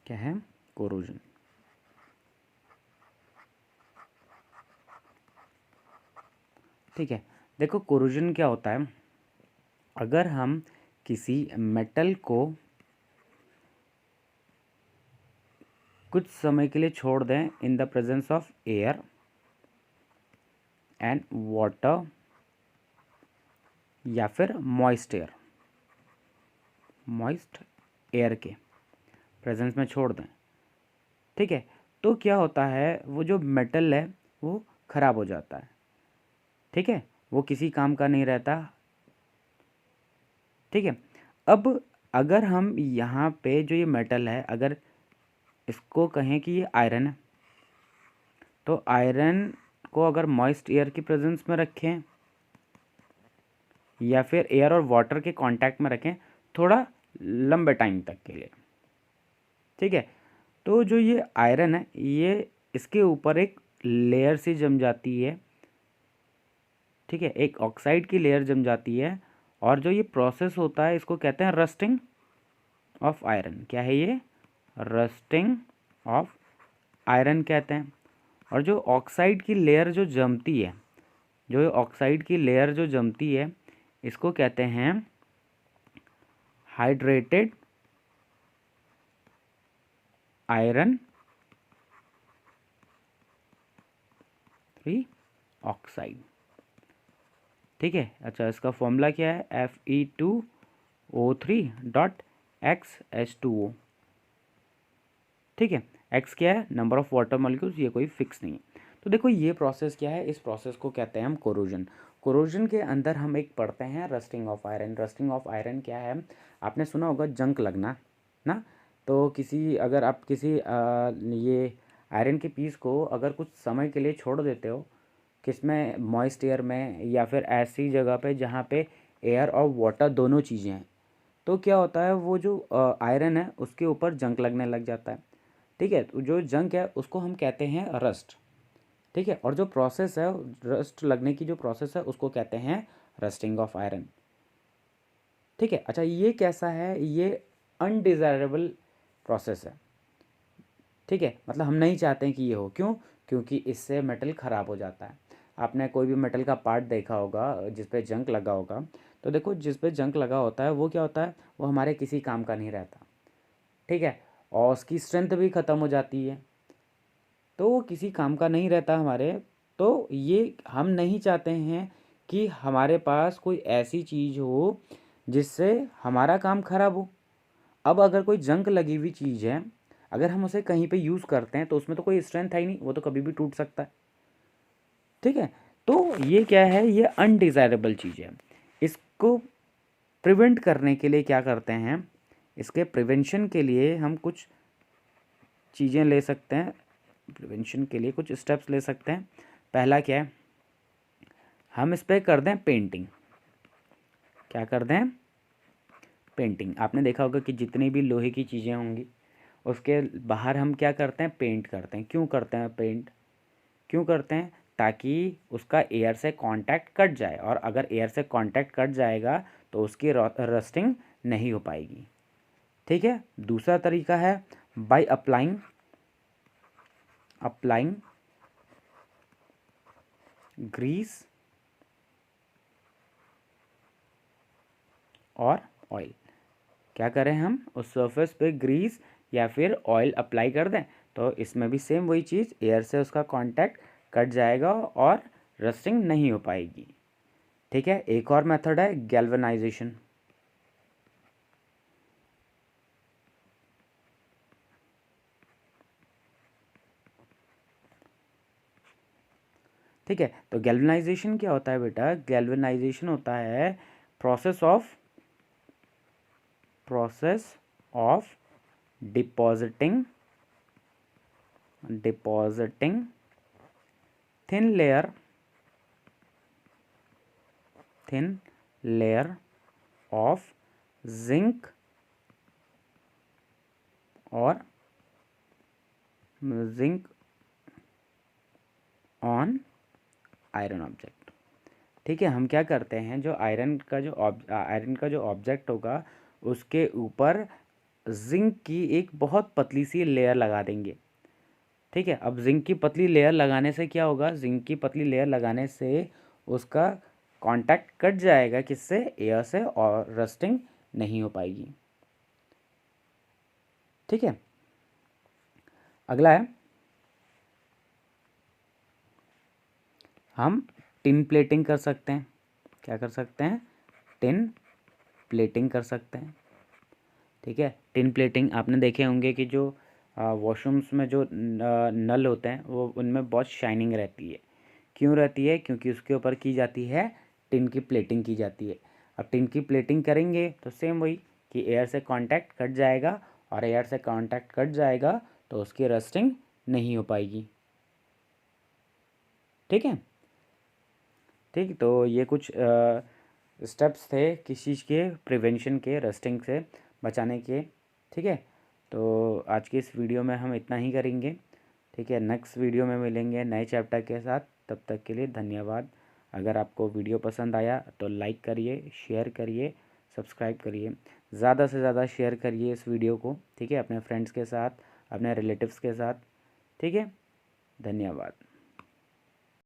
क्या है, कोरोजन। ठीक है, देखो कोरोजन क्या होता है, अगर हम किसी मेटल को कुछ समय के लिए छोड़ दें इन the presence of air and water, या फिर मॉइस्ट एयर, मॉइस्ट एयर के प्रेजेंस में छोड़ दें, ठीक है, तो क्या होता है, वो जो मेटल है वो ख़राब हो जाता है। ठीक है, वो किसी काम का नहीं रहता। ठीक है, अब अगर हम यहाँ पे जो ये मेटल है, अगर इसको कहें कि ये आयरन है, तो आयरन को अगर मॉइस्ट एयर की प्रेजेंस में रखें या फिर एयर और वाटर के कांटेक्ट में रखें थोड़ा लंबे टाइम तक के लिए, ठीक है, तो जो ये आयरन है ये इसके ऊपर एक लेयर सी जम जाती है। ठीक है, एक ऑक्साइड की लेयर जम जाती है, और जो ये प्रोसेस होता है इसको कहते हैं रस्टिंग ऑफ आयरन। क्या है ये, रस्टिंग ऑफ आयरन कहते हैं। और जो ऑक्साइड की लेयर जो जमती है, जो ऑक्साइड की लेयर जो जमती है, इसको कहते हैं हाइड्रेटेड आयरन 3 ऑक्साइड। ठीक है, अच्छा इसका फॉर्मूला क्या है, Fe2O3.X H2O। ठीक है, एक्स क्या है, नंबर ऑफ वाटर मॉलिक्यूल्स, ये कोई फिक्स नहीं है। तो देखो ये प्रोसेस क्या है, इस प्रोसेस को कहते हैं हम कोरोजन। कोरोजन के अंदर हम एक पढ़ते हैं rusting of iron. Rusting of iron क्या है, आपने सुना होगा जंक लगना ना। तो किसी अगर आप किसी ये आयरन के पीस को अगर कुछ समय के लिए छोड़ देते हो, किसमें, मॉइस्ट एयर में या फिर ऐसी जगह पे जहाँ पे एयर और वाटर दोनों चीज़ें हैं, तो क्या होता है वो जो आयरन है उसके ऊपर जंक लगने लग जाता है। ठीक है, तो जो जंक है उसको हम कहते हैं रस्ट। ठीक है, और जो प्रोसेस है रस्ट लगने की जो प्रोसेस है उसको कहते हैं रस्टिंग ऑफ आयरन। ठीक है, अच्छा ये कैसा है, ये अनडिज़ायरेबल प्रोसेस है। ठीक है, मतलब हम नहीं चाहते हैं कि ये हो, क्यों, क्योंकि इससे मेटल ख़राब हो जाता है। आपने कोई भी मेटल का पार्ट देखा होगा जिस पे जंक लगा होगा, तो देखो जिस पे जंक लगा होता है वो क्या होता है, वो हमारे किसी काम का नहीं रहता। ठीक है, और उसकी स्ट्रेंथ भी ख़त्म हो जाती है, तो वो किसी काम का नहीं रहता हमारे। तो ये हम नहीं चाहते हैं कि हमारे पास कोई ऐसी चीज़ हो जिससे हमारा काम खराब हो। अब अगर कोई जंक लगी हुई चीज़ है, अगर हम उसे कहीं पे यूज़ करते हैं तो उसमें तो कोई स्ट्रेंथ है ही नहीं, वो तो कभी भी टूट सकता है। ठीक है, तो ये क्या है, ये अनडिज़ायरेबल चीज़ है। इसको प्रिवेंट करने के लिए क्या करते हैं, इसके प्रिवेंशन के लिए हम कुछ चीज़ें ले सकते हैं, प्रिवेंशन के लिए कुछ स्टेप्स ले सकते हैं। पहला क्या है, हम इस पर कर दें पेंटिंग। क्या कर दें, पेंटिंग। आपने देखा होगा कि जितनी भी लोहे की चीज़ें होंगी उसके बाहर हम क्या करते हैं, पेंट करते हैं। क्यों करते हैं पेंट, क्यों करते हैं, ताकि उसका एयर से कांटेक्ट कट जाए, और अगर एयर से कांटेक्ट कट जाएगा तो उसकी रस्टिंग नहीं हो पाएगी। ठीक है, दूसरा तरीका है बाय अप्लाइंग ग्रीस और ऑयल। क्या करें, हम उस सरफेस पे ग्रीस या फिर ऑयल अप्लाई कर दें, तो इसमें भी सेम वही चीज़, एयर से उसका कांटेक्ट कट जाएगा और रस्टिंग नहीं हो पाएगी। ठीक है, एक और मेथड है गैल्वेनाइजेशन। ठीक है, तो गैल्वेनाइजेशन क्या होता है बेटा, गैल्वेनाइजेशन होता है process of depositing thin layer of zinc on iron object. ठीक है, हम क्या करते हैं, जो आयरन का जो ऑब्जेक्ट होगा उसके ऊपर जिंक की एक बहुत पतली सी लेयर लगा देंगे। ठीक है, अब जिंक की पतली लेयर लगाने से क्या होगा, जिंक की पतली लेयर लगाने से उसका कांटेक्ट कट जाएगा, किससे, एयर से, और रस्टिंग नहीं हो पाएगी। ठीक है, अगला है हम टिन प्लेटिंग कर सकते हैं। क्या कर सकते हैं, टिन प्लेटिंग कर सकते हैं। ठीक है, टिन प्लेटिंग आपने देखे होंगे कि जो वॉशरूम्स में जो नल होते हैं वो उनमें बहुत शाइनिंग रहती है। क्यों रहती है, क्योंकि उसके ऊपर की जाती है टिन की प्लेटिंग की जाती है। अब टिन की प्लेटिंग करेंगे तो सेम वही कि एयर से कांटेक्ट कट जाएगा, और एयर से कांटेक्ट कट जाएगा तो उसकी रस्टिंग नहीं हो पाएगी। ठीक है, ठीक, तो ये कुछ स्टेप्स थे किस चीज़ के, प्रिवेंशन के, रस्टिंग से बचाने के। ठीक है, तो आज के इस वीडियो में हम इतना ही करेंगे। ठीक है, नेक्स्ट वीडियो में मिलेंगे नए चैप्टर के साथ, तब तक के लिए धन्यवाद। अगर आपको वीडियो पसंद आया तो लाइक करिए, शेयर करिए, सब्सक्राइब करिए, ज़्यादा से ज़्यादा शेयर करिए इस वीडियो को। ठीक है, अपने फ्रेंड्स के साथ, अपने रिलेटिव्स के साथ। ठीक है, धन्यवाद।